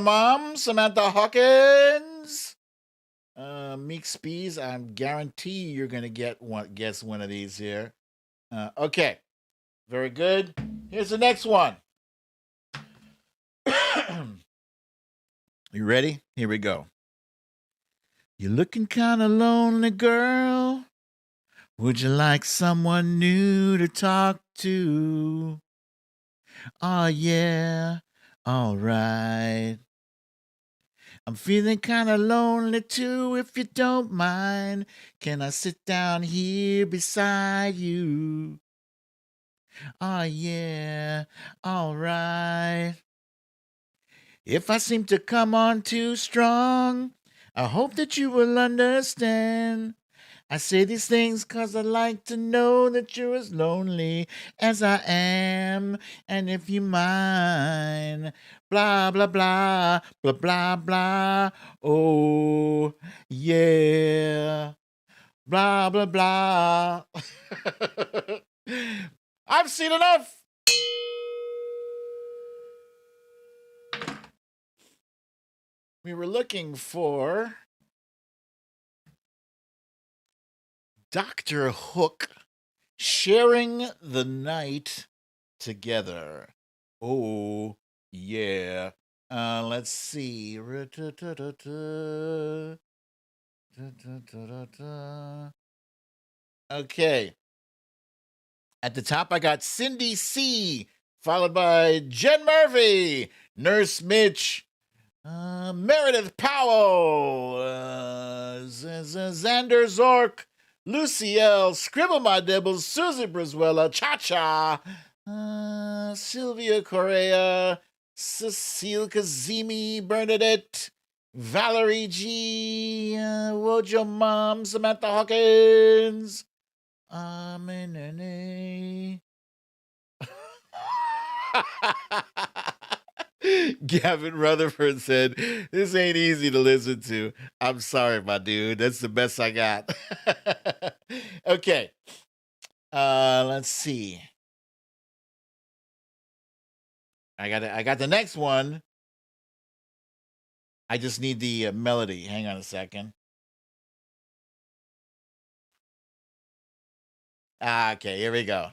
Mom, Samantha Hawkins, Meek Spees. I guarantee you're gonna guess one of these here. Okay, very good. Here's the next one. You ready? Here we go. You're looking kind of lonely, girl. Would you like someone new to talk to? Oh, yeah. All right. I'm feeling kind of lonely too, if you don't mind. Can I sit down here beside you? Oh, yeah. All right. If I seem to come on too strong, I hope that you will understand. I say these things 'cause I like to know that you're as lonely as I am. And if you mind, blah, blah, blah, blah, blah, blah. Oh, yeah. Blah, blah, blah. I've seen enough. We were looking for Dr. Hook, Sharing the Night Together. Oh, yeah. Let's see. Okay. At the top, I got Cindy C, followed by Jen Murphy, Nurse Mitch, Meredith Powell, Xander Zork, Lucy L, Scribble My Dibbles, Susie Bruswella, Cha-Cha, Sylvia Correa, Cecile Kazemi, Bernadette, Valerie G, Wojo Mom, Samantha Hawkins, Gavin Rutherford said, "This ain't easy to listen to. I'm sorry, my dude. That's the best I got." Okay. Let's see. I got the next one. I just need the melody. Hang on a second. Okay, here we go.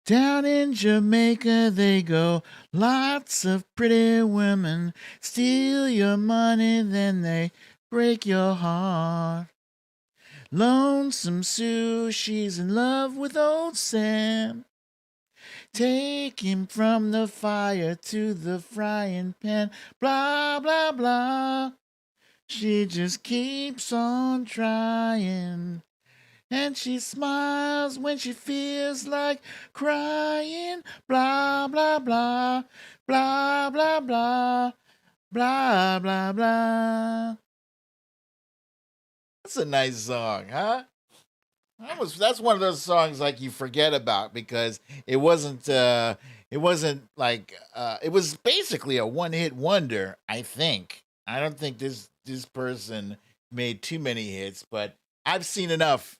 Down in Jamaica they go, lots of pretty women, steal your money, then they break your heart. Lonesome Sue, she's in love with old Sam. Take him from the fire to the frying pan, blah, blah, blah. She just keeps on trying. And she smiles when she feels like crying. Blah, blah, blah. Blah, blah, blah. Blah, blah, blah. That's a nice song, huh? That's one of those songs like you forget about because it wasn't like it was basically a one-hit wonder, I think. I don't think this person made too many hits, but I've seen enough.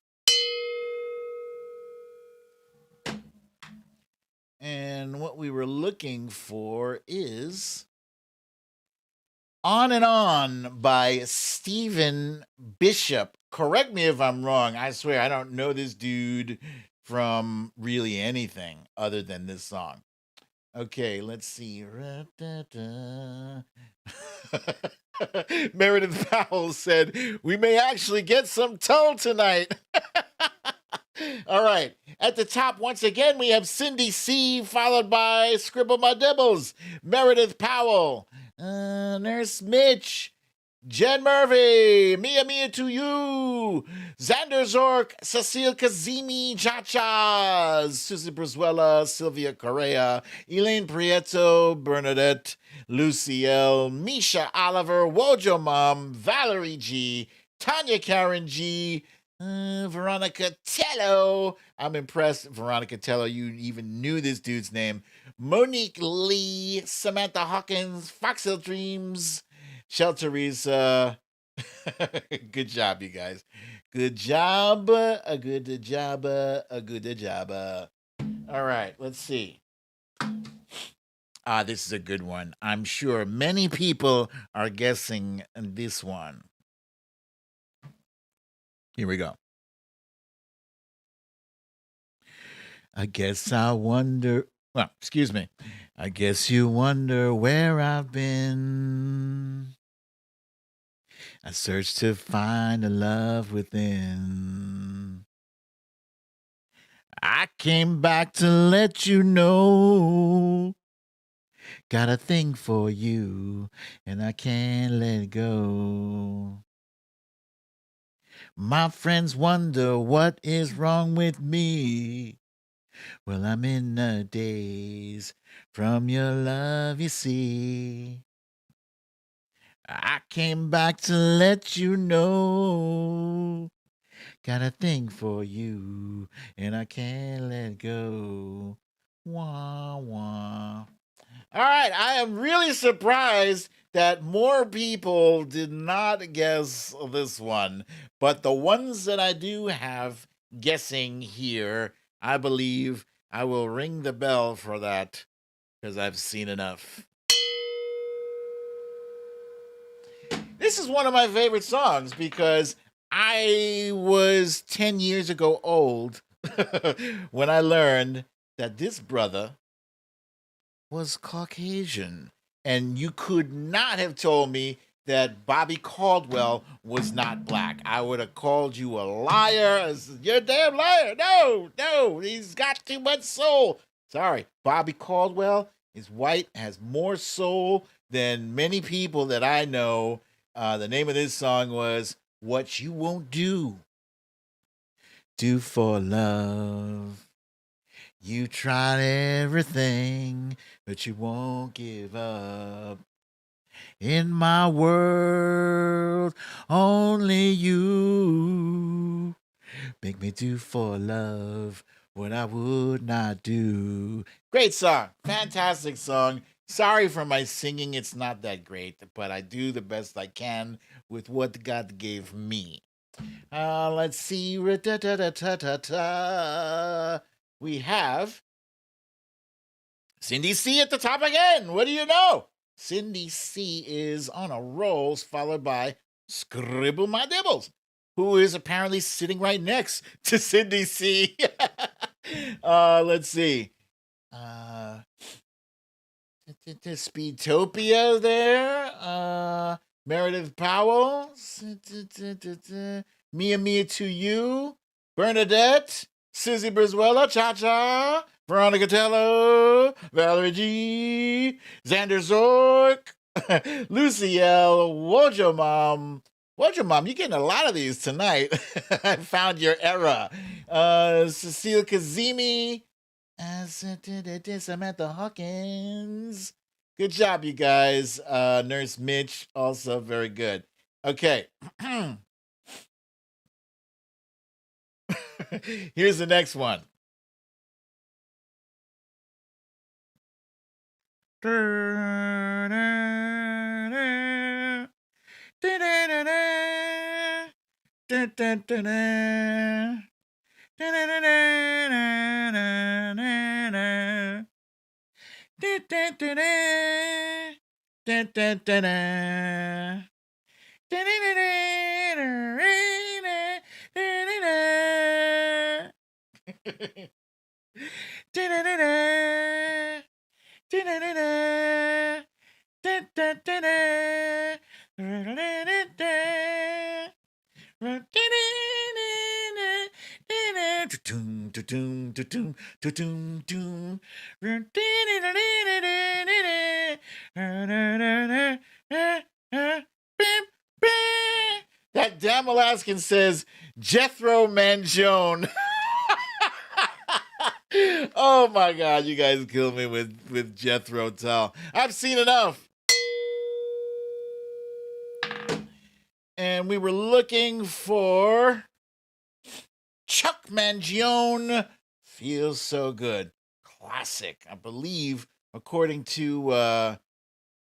And what we were looking for is On and On by Stephen Bishop. Correct me if I'm wrong. I swear I don't know this dude from really anything other than this song. Okay, let's see. Meredith Powell said, "We may actually get some toe tonight." All right. At the top, once again, we have Cindy C, followed by Scribble My Dibbles, Meredith Powell, Nurse Mitch, Jen Murphy, Mia Mia to you, Xander Zork, Cecile Kazimi, Chachas, Susie Brazuela, Sylvia Correa, Elaine Prieto, Bernadette, Luciel, Misha Oliver, Wojo Mom, Valerie G, Tanya Karen G, Veronica Tello. I'm impressed, Veronica Tello. You even knew this dude's name. Monique Lee, Samantha Hawkins, Foxhill Dreams, Shelterisa. Good job, you guys. Good job. A good job. A good job. All right, let's see. This is a good one. I'm sure many people are guessing this one. Here we go. I guess I wonder. Well, excuse me. I guess you wonder where I've been. I searched to find a love within. I came back to let you know. Got a thing for you, and I can't let it go. My friends wonder what is wrong with me. Well, I'm in a daze from your love, you see. I came back to let you know. Got a thing for you, and I can't let go. Wah, wah. All right, I am really surprised that more people did not guess this one. But the ones that I do have guessing here, I believe I will ring the bell for that because I've seen enough. This is one of my favorite songs because I was 10 years ago old when I learned that this brother was Caucasian. And you could not have told me that Bobby Caldwell was not black. I would have called you a liar. I said, "You're a damn liar." No, he's got too much soul. Sorry, Bobby Caldwell is white, has more soul than many people that I know. The name of this song was "What You Won't Do for Love." You tried everything, but you won't give up. In my world, only you Make me do for love what I would not do. Great song. Fantastic song. Sorry for my singing. It's not that great, but I do the best I can with what God gave me. Let's see. We have Cindy C at the top again. What do you know? Cindy C is on a roll, followed by Scribble My Dibbles, who is apparently sitting right next to Cindy C. Let's see. Speedtopia there. Meredith Powell. Mia Mia to You. Bernadette. Susie Brizuela. Cha Cha. Veronica Tello. Valerie G. Xander Zork. Lucy L. Wojo Mom. Wojo Mom, you're getting a lot of these tonight. I found your era. Cecile Kazemi. Samantha Hawkins. Good job, you guys. Nurse Mitch, also very good. Okay. Here's the next one. That damn Alaskan says Jethro Manjone. Oh my God, you guys kill me with Jethro Tull. I've seen enough. And we were looking for Chuck Mangione. Feels So Good. Classic. I believe, according to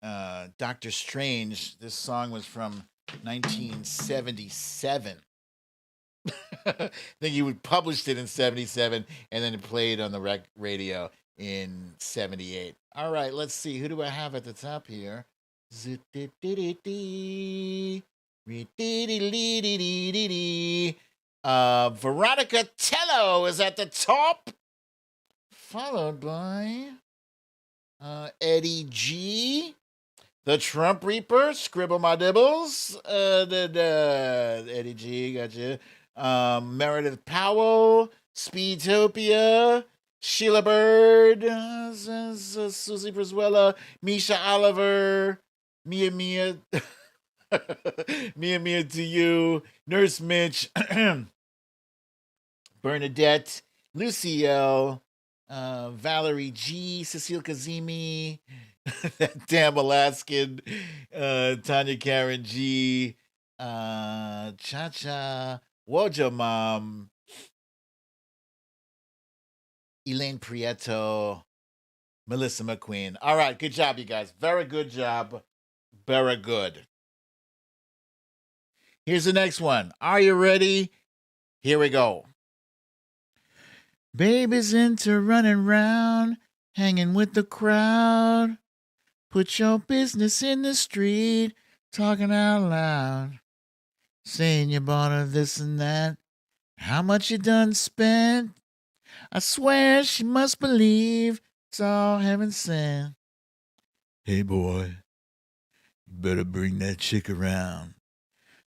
Dr. Strange, this song was from 1977. I think he published it in 77 and then it played on the radio in 78. All right, let's see. Who do I have at the top here? Veronica Tello is at the top, followed by Eddie G, the Trump Reaper, Scribble My Dibbles, Eddie G, gotcha. Meredith Powell, Speedtopia, Sheila Bird, Susie Brizuela, Misha Oliver, Mia Mia, Mia Mia to You, Nurse Mitch, Bernadette, Lucy L, Valerie G, Cecile Kazemi, that damn Alaskan, Tanya Karen G, Cha Cha, Wojo Mom, Elaine Prieto, Melissa McQueen. All right, good job, you guys. Very good job. Very good. Here's the next one. Are you ready? Here we go. Baby's into running round, hanging with the crowd. Put your business in the street, talking out loud. Saying you bought her this and that. How much you done spent? I swear she must believe it's all heaven sent. Hey boy, you better bring that chick around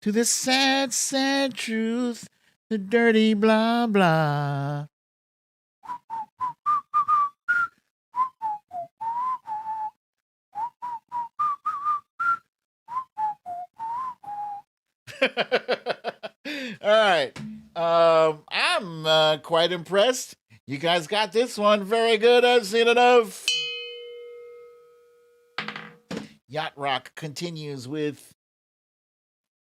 to the sad, sad truth, the dirty blah blah. All right. I'm quite impressed. You guys got this one. Very good. I've seen enough. Yacht Rock continues with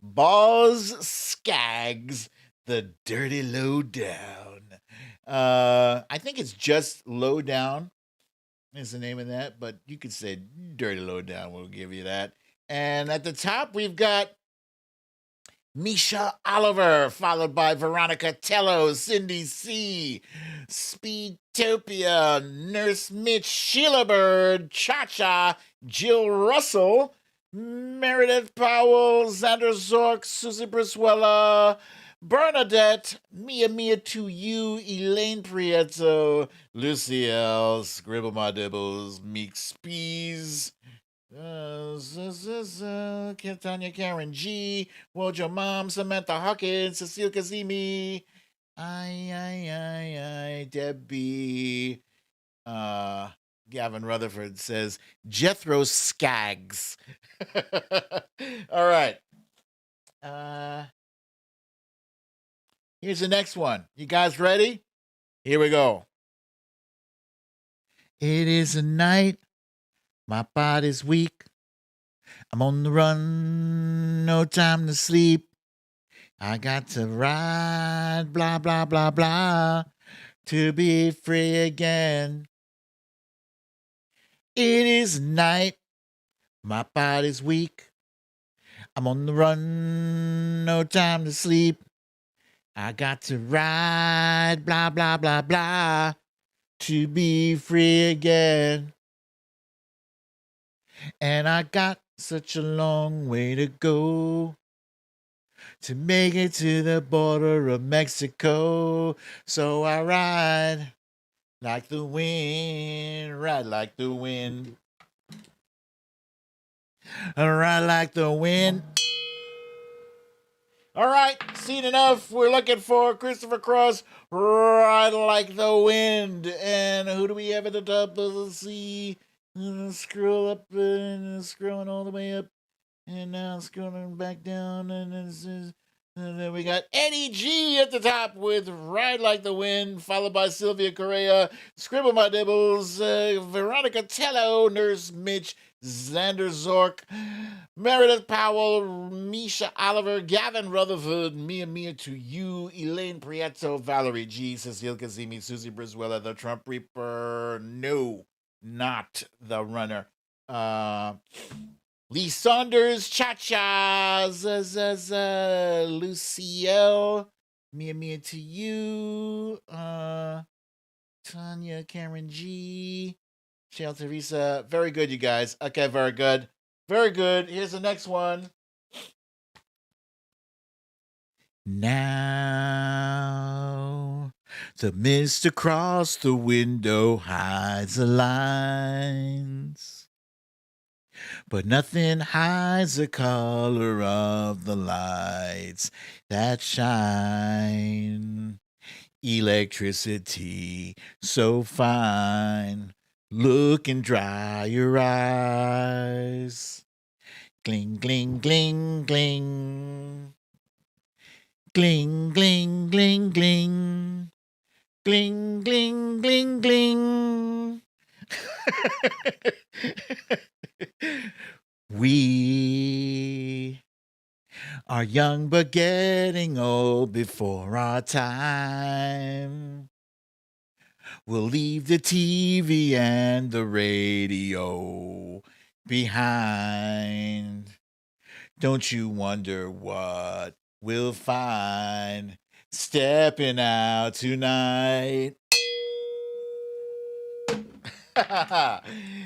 Boz Scaggs. The Dirty Lowdown. I think it's just Lowdown is the name of that, but you could say Dirty Lowdown. We'll give you that. And at the top, we've got Misha Oliver, followed by Veronica Tello, Cindy C, Speedtopia, Nurse Mitch, Sheila Bird, Cha-Cha, Jill Russell, Meredith Powell, Xander Zork, Susie Briswella, Bernadette, Mia to you, Elaine Prieto, Lucy L, Scribble My Dibbles, Meek Spees, Tanya Karen G, Wojo Mom, Samantha Hawkins, Cecile Kazimi, I, Debbie, Gavin Rutherford says Jethro Skaggs. All right. Here's the next one. You guys ready? Here we go. It is a night. My body's weak. I'm on the run. No time to sleep. I got to ride. Blah, blah, blah, blah. To be free again. It is night. My body's weak. I'm on the run. No time to sleep. I got to ride, blah, blah, blah, blah, to be free again. And I got such a long way to go to make it to the border of Mexico. So I ride like the wind, ride like the wind. I ride like the wind. All right, seen enough. We're looking for Christopher Cross, Ride Like the Wind. And who do we have at the top of the sea? Scroll up and scrolling all the way up. And now scrolling back down. And then we got Eddie G at the top with Ride Like the Wind, followed by Sylvia Correa, Scribble My Dibbles, Veronica Tello, Nurse Mitch, Xander Zork, Meredith Powell, Misha Oliver, Gavin Rutherford, Mia to you, Elaine Prieto, Valerie G, Cecile Kazimi, Susie Briswella, the Trump Reaper, no, not the runner. Lee Saunders, Cha-Cha, Lucielle, Mia to you, Tanya, Karen G, Shale Teresa. Very good, you guys. Okay, very good. Very good. Here's the next one. Now, the mist across the window hides the lines, but nothing hides the color of the lights that shine. Electricity so fine. Look and dry your eyes. Gling, gling, gling, gling. Gling, gling, gling, gling. Gling, gling, gling, gling. We are young but getting old before our time. We'll leave the TV and the radio behind. Don't you wonder what we'll find stepping out tonight?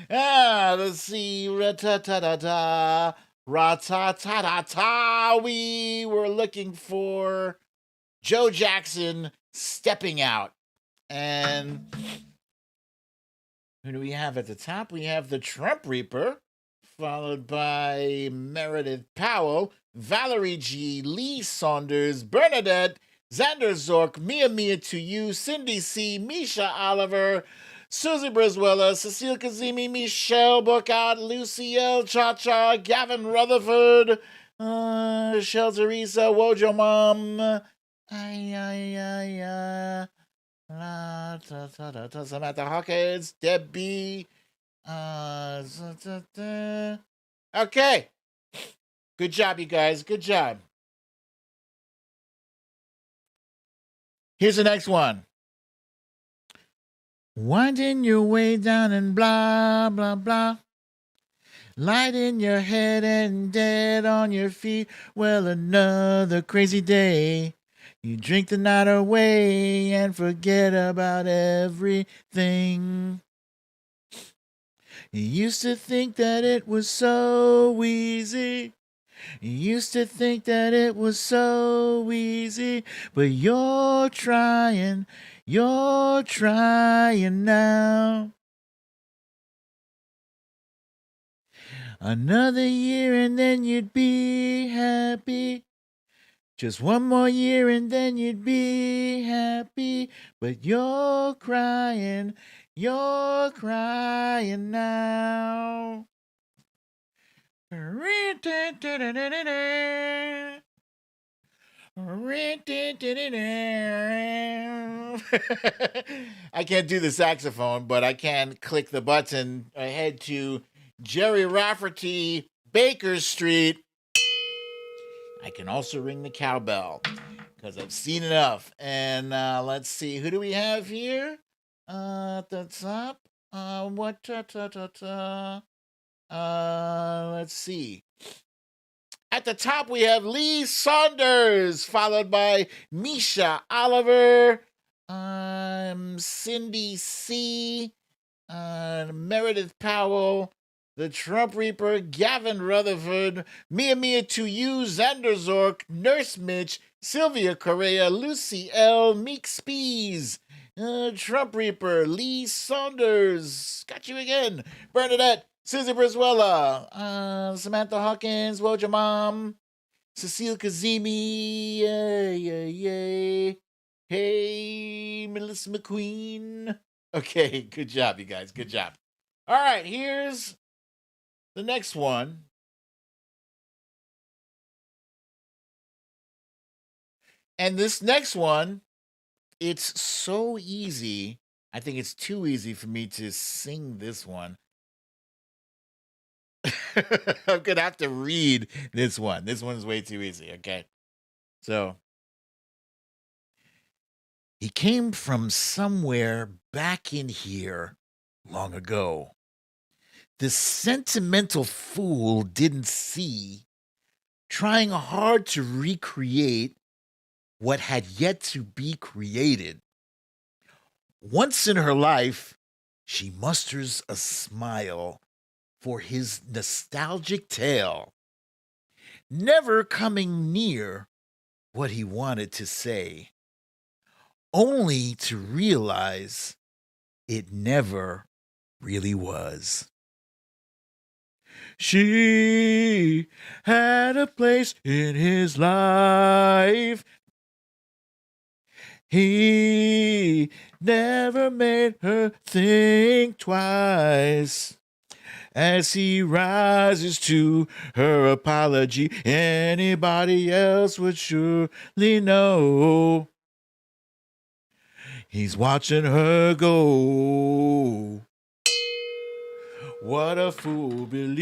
Let's see. Ra-ta-ta-ta-ta. Ra-ta-ta-ta-ta. We were looking for Joe Jackson, Stepping Out. And who do we have at the top? We have the Trump Reaper, followed by Meredith Powell, Valerie G, Lee Saunders, Bernadette, Xander Zork, Mia to you, Cindy C, Misha Oliver, Susie Briswella, Cecile Kazimi, Michelle Burkhardt, Lucy L, Cha-Cha, Gavin Rutherford, Shel Teresa, Wojo Mom, Samantha Hawkins, Debbie, okay. Good job, you guys. Good job. Here's the next one. Winding your way down and blah, blah, blah. Light in your head and dead on your feet. Well, another crazy day. You drink the night away and forget about everything. You used to think that it was so easy. You used to think that it was so easy. But you're trying now. Another year and then you'd be happy. Just one more year and then you'd be happy. But you're crying now. I can't do the saxophone, but I can click the button. I head to Jerry Rafferty, Baker Street. I can also ring the cowbell because I've seen enough. And let's see, who do we have here? At the top. Let's see. At the top, we have Lee Saunders, followed by Misha Oliver, Cindy C., Meredith Powell, the Trump Reaper, Gavin Rutherford, Mia to you, Xander Zork, Nurse Mitch, Sylvia Correa, Lucy L., Meek Spees, Trump Reaper, Lee Saunders, got you again, Bernadette, Susie Brizuela, Samantha Hawkins, Woja Mom, Cecile Kazemi, yay. Hey, Melissa McQueen. Okay, good job, you guys. Good job. All right, here's the next one. And this next one, it's so easy. I think it's too easy for me to sing this one. I'm going to have to read this one. This one is way too easy, okay? So, he came from somewhere back in here long ago. The sentimental fool didn't see, trying hard to recreate what had yet to be created. Once in her life, she musters a smile for his nostalgic tale, never coming near what he wanted to say, only to realize it never really was. She had a place in his life. He never made her think twice. As he rises to her apology, anybody else would surely know. He's watching her go. What a fool believes.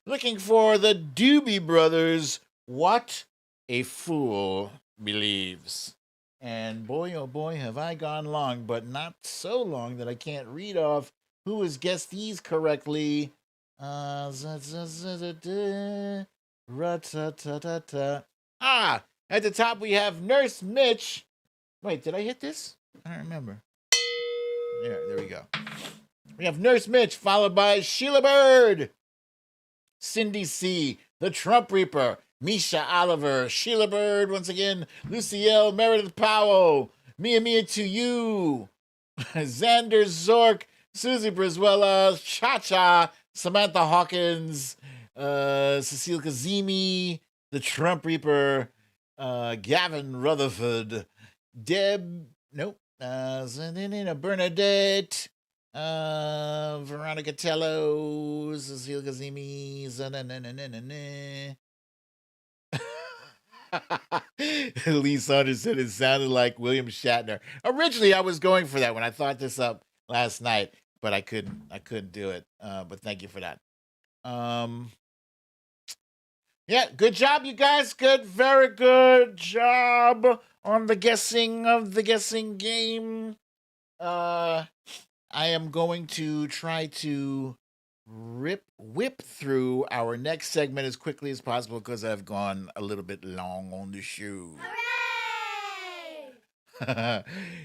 Looking for the Doobie Brothers. What a fool believes. And boy, oh boy, have I gone long, but not so long that I can't read off who has guessed these correctly. Ah, at the top we have Nurse Mitch. Wait, did I hit this? I don't remember. There we go. We have Nurse Mitch, followed by Sheila Bird, Cindy C., the Trump Reaper, Misha Oliver, Sheila Bird, once again, Lucy L., Meredith Powell, Mia to you, Xander Zork, Susie Brizuela, Cha-Cha, Samantha Hawkins, Cecile Kazemi, the Trump Reaper, Gavin Rutherford, Bernadette, Veronica Tello, Cecile Kazemi, Lee Saunders said it sounded like William Shatner. Originally, I was going for that when I thought this up last night, but I couldn't do it. But thank you for that. Yeah, good job, you guys. Good, very good job on the guessing of the guessing game. I am going to try to whip through our next segment as quickly as possible because I've gone a little bit long on the show. Hooray!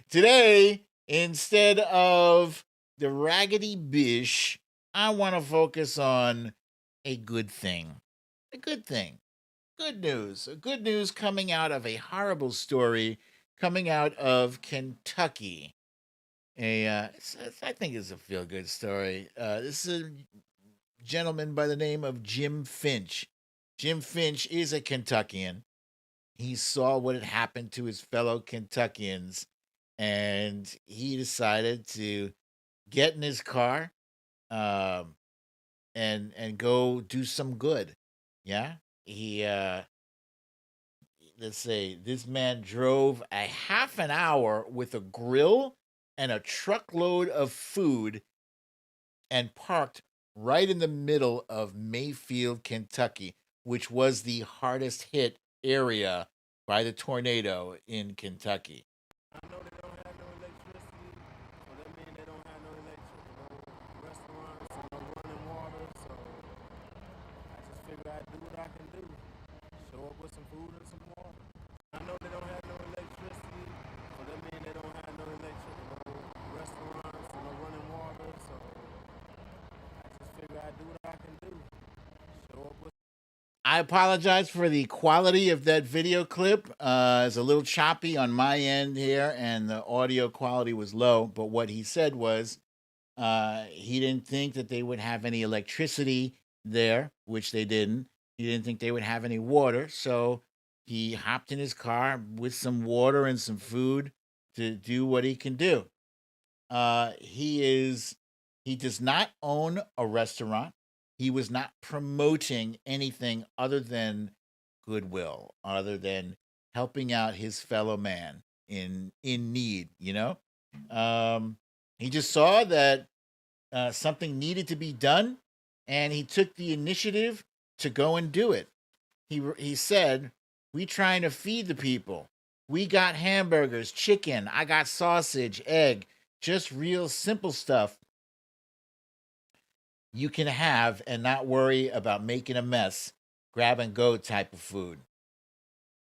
Today, instead of the raggedy bish, I want to focus on a good thing. A good thing. Good news. Good news coming out of a horrible story coming out of Kentucky. I think it's a feel good story. This is a gentleman by the name of Jim Finch. Jim Finch is a Kentuckian. He saw what had happened to his fellow Kentuckians, and he decided to get in his car, um, and go do some good. Yeah, he let's say this man drove a half an hour with a grill and a truckload of food and parked right in the middle of Mayfield, Kentucky, which was the hardest hit area by the tornado in Kentucky. I know they don't have no electricity, so that means they don't have no restaurants and no running water. So I just figured I'd do what I can do. Show up with some food and some water. I know they don't have no electricity, so that means they don't have no restaurants and no running water. So I just figured I'd do what I can do. Show up with. I apologize for the quality of that video clip. It's a little choppy on my end here, and the audio quality was low. But what he said was he didn't think that they would have any electricity there, which they didn't. He didn't think they would have any water. So he hopped in his car with some water and some food to do what he can do. He does not own a restaurant. He was not promoting anything other than goodwill, other than helping out his fellow man in need, you know? He just saw that something needed to be done, and he took the initiative to go and do it. He said, "We trying to feed the people. We got hamburgers, chicken, I got sausage, egg, just real simple stuff you can have and not worry about making a mess, grab and go type of food."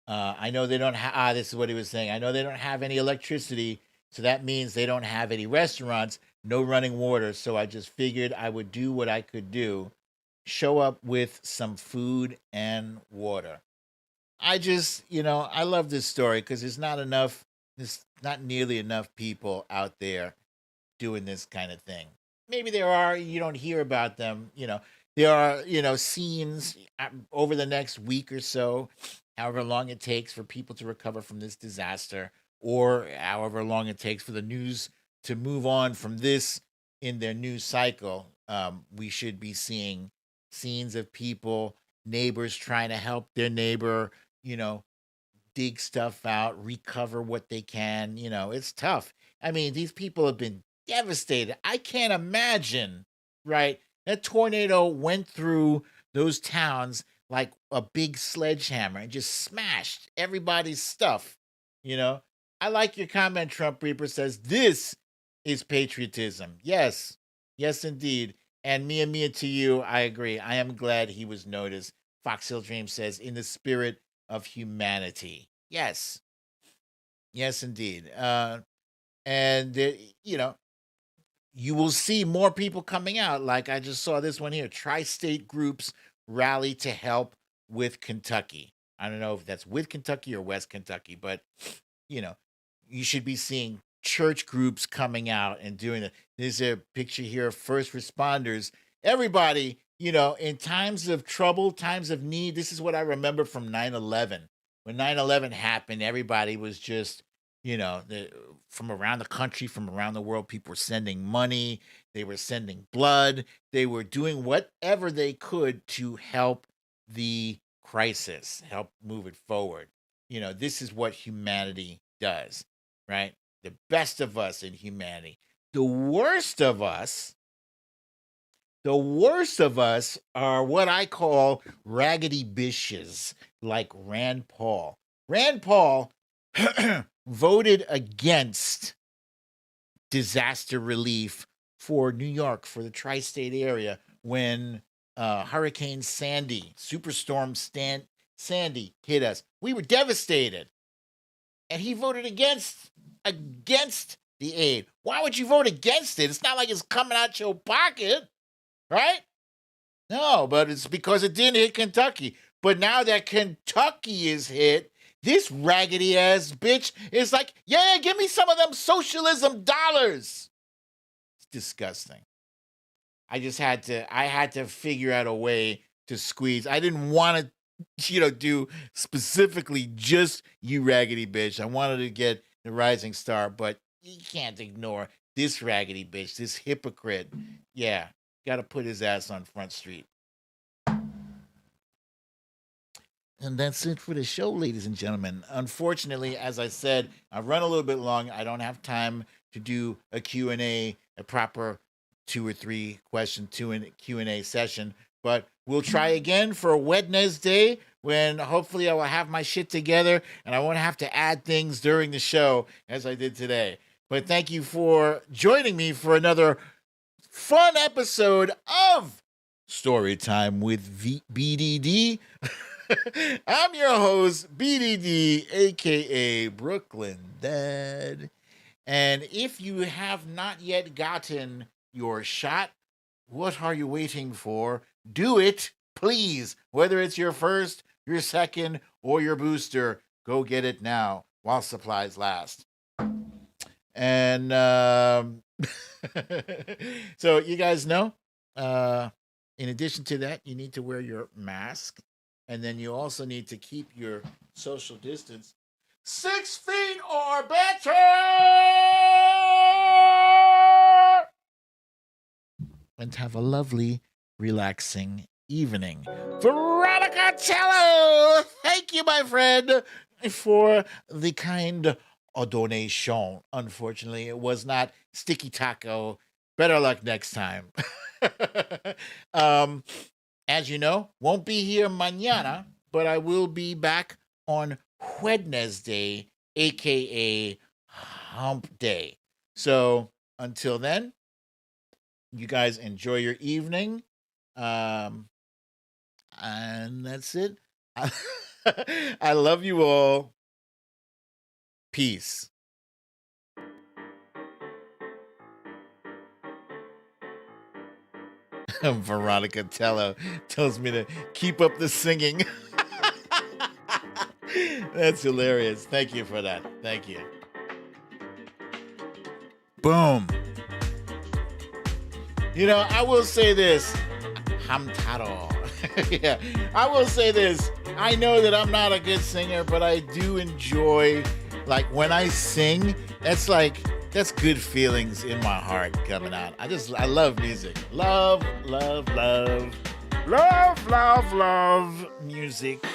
I know they don't have, this is what he was saying. I know they don't have any electricity, so that means they don't have any restaurants, no running water. So I just figured I would do what I could do, show up with some food and water. I love this story because there's not nearly enough people out there doing this kind of thing. Maybe there are, you don't hear about them, There are, scenes over the next week or so, however long it takes for people to recover from this disaster, or however long it takes for the news to move on from this in their news cycle. We should be seeing scenes of people, neighbors trying to help their neighbor, you know, dig stuff out, recover what they can. It's tough. I mean, these people have been devastated. I can't imagine, right? That tornado went through those towns like a big sledgehammer and just smashed everybody's stuff. You know, I like your comment, Trump Reaper says, this is patriotism. Yes, yes, indeed. And Mia to you, I agree. I am glad he was noticed. Fox Hill Dream says, in the spirit of humanity. Yes. Yes, indeed. And, you will see more people coming out. Like I just saw this one here. Tri-state groups rally to help with Kentucky. I don't know if that's with Kentucky or West Kentucky, but you know, you should be seeing church groups coming out and doing it. There's a picture here of first responders. Everybody, in times of trouble, times of need, this is what I remember from 9/11. When 9/11 happened, everybody was just, from around the country, from around the world, people were sending money, they were sending blood, they were doing whatever they could to help the crisis, help move it forward. This is what humanity does, right? The best of us in humanity. The worst of us The worst of us are what I call raggedy bitches, like Rand Paul. Rand Paul voted against disaster relief for New York, for the tri-state area, when Hurricane Sandy, Superstorm Sandy hit us. We were devastated. And he voted against the aid. Why would you vote against it? It's not like it's coming out your pocket, right? No, but it's because it didn't hit Kentucky. But now that Kentucky is hit, this raggedy ass bitch is like, yeah, give me some of them socialism dollars. It's disgusting. I had to figure out a way to squeeze. I didn't want to, do specifically just you raggedy bitch. I wanted to get the rising star, but you can't ignore this raggedy bitch, this hypocrite. Yeah, got to put his ass on Front Street. And that's it for the show, ladies and gentlemen. Unfortunately, as I said, I've run a little bit long. I don't have time to do a Q&A, a proper 2 or 3 question Q&A session. But we'll try again for Wednesday, when hopefully I will have my shit together and I won't have to add things during the show as I did today. But thank you for joining me for another fun episode of Storytime with BDD. I'm your host, BDD, aka BrooklynDad. And if you have not yet gotten your shot, what are you waiting for? Do it, please. Whether it's your first, your second, or your booster, go get it now while supplies last. And so you guys know, in addition to that, you need to wear your mask. And then you also need to keep your social distance 6 feet or better. And have a lovely, relaxing evening. Veronica Tello, thank you, my friend, for the kind donation. Unfortunately, it was not Sticky Taco. Better luck next time. As you know, won't be here mañana, but I will be back on Wednesday, aka Hump Day. So until then, you guys enjoy your evening. And that's it. I love you all. Peace. Veronica Tello tells me to keep up the singing. That's hilarious. Thank you for that. Thank you. Boom. I will say this. Hamtaro. Yeah, I will say this. I know that I'm not a good singer, but I do enjoy, when I sing, that's good feelings in my heart coming out. I love music. Love, love, love. Love, love, love music.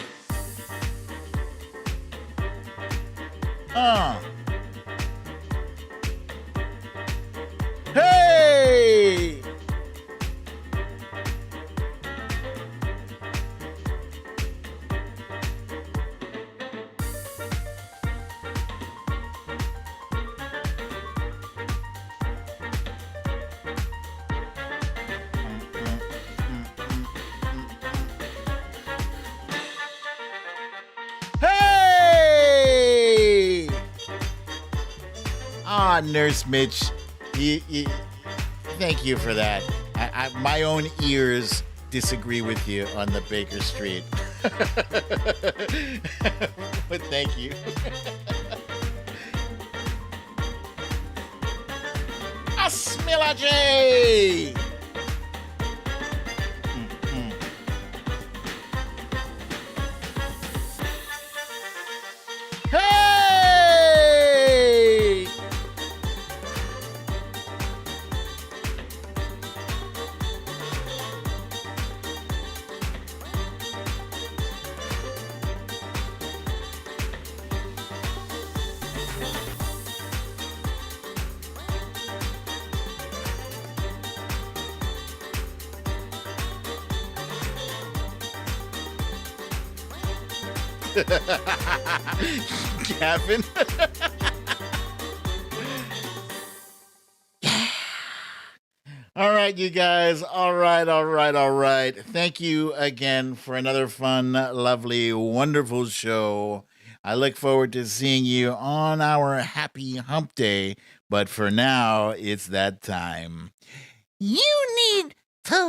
Hey! Hey! Nurse Mitch, thank you for that. My own ears disagree with you on the Baker Street. But thank you. Asmilaji! Hey! Gavin. All right, you guys. All right. Thank you again for another fun, lovely, wonderful show. I look forward to seeing you on our happy hump day. But for now, it's that time. You need to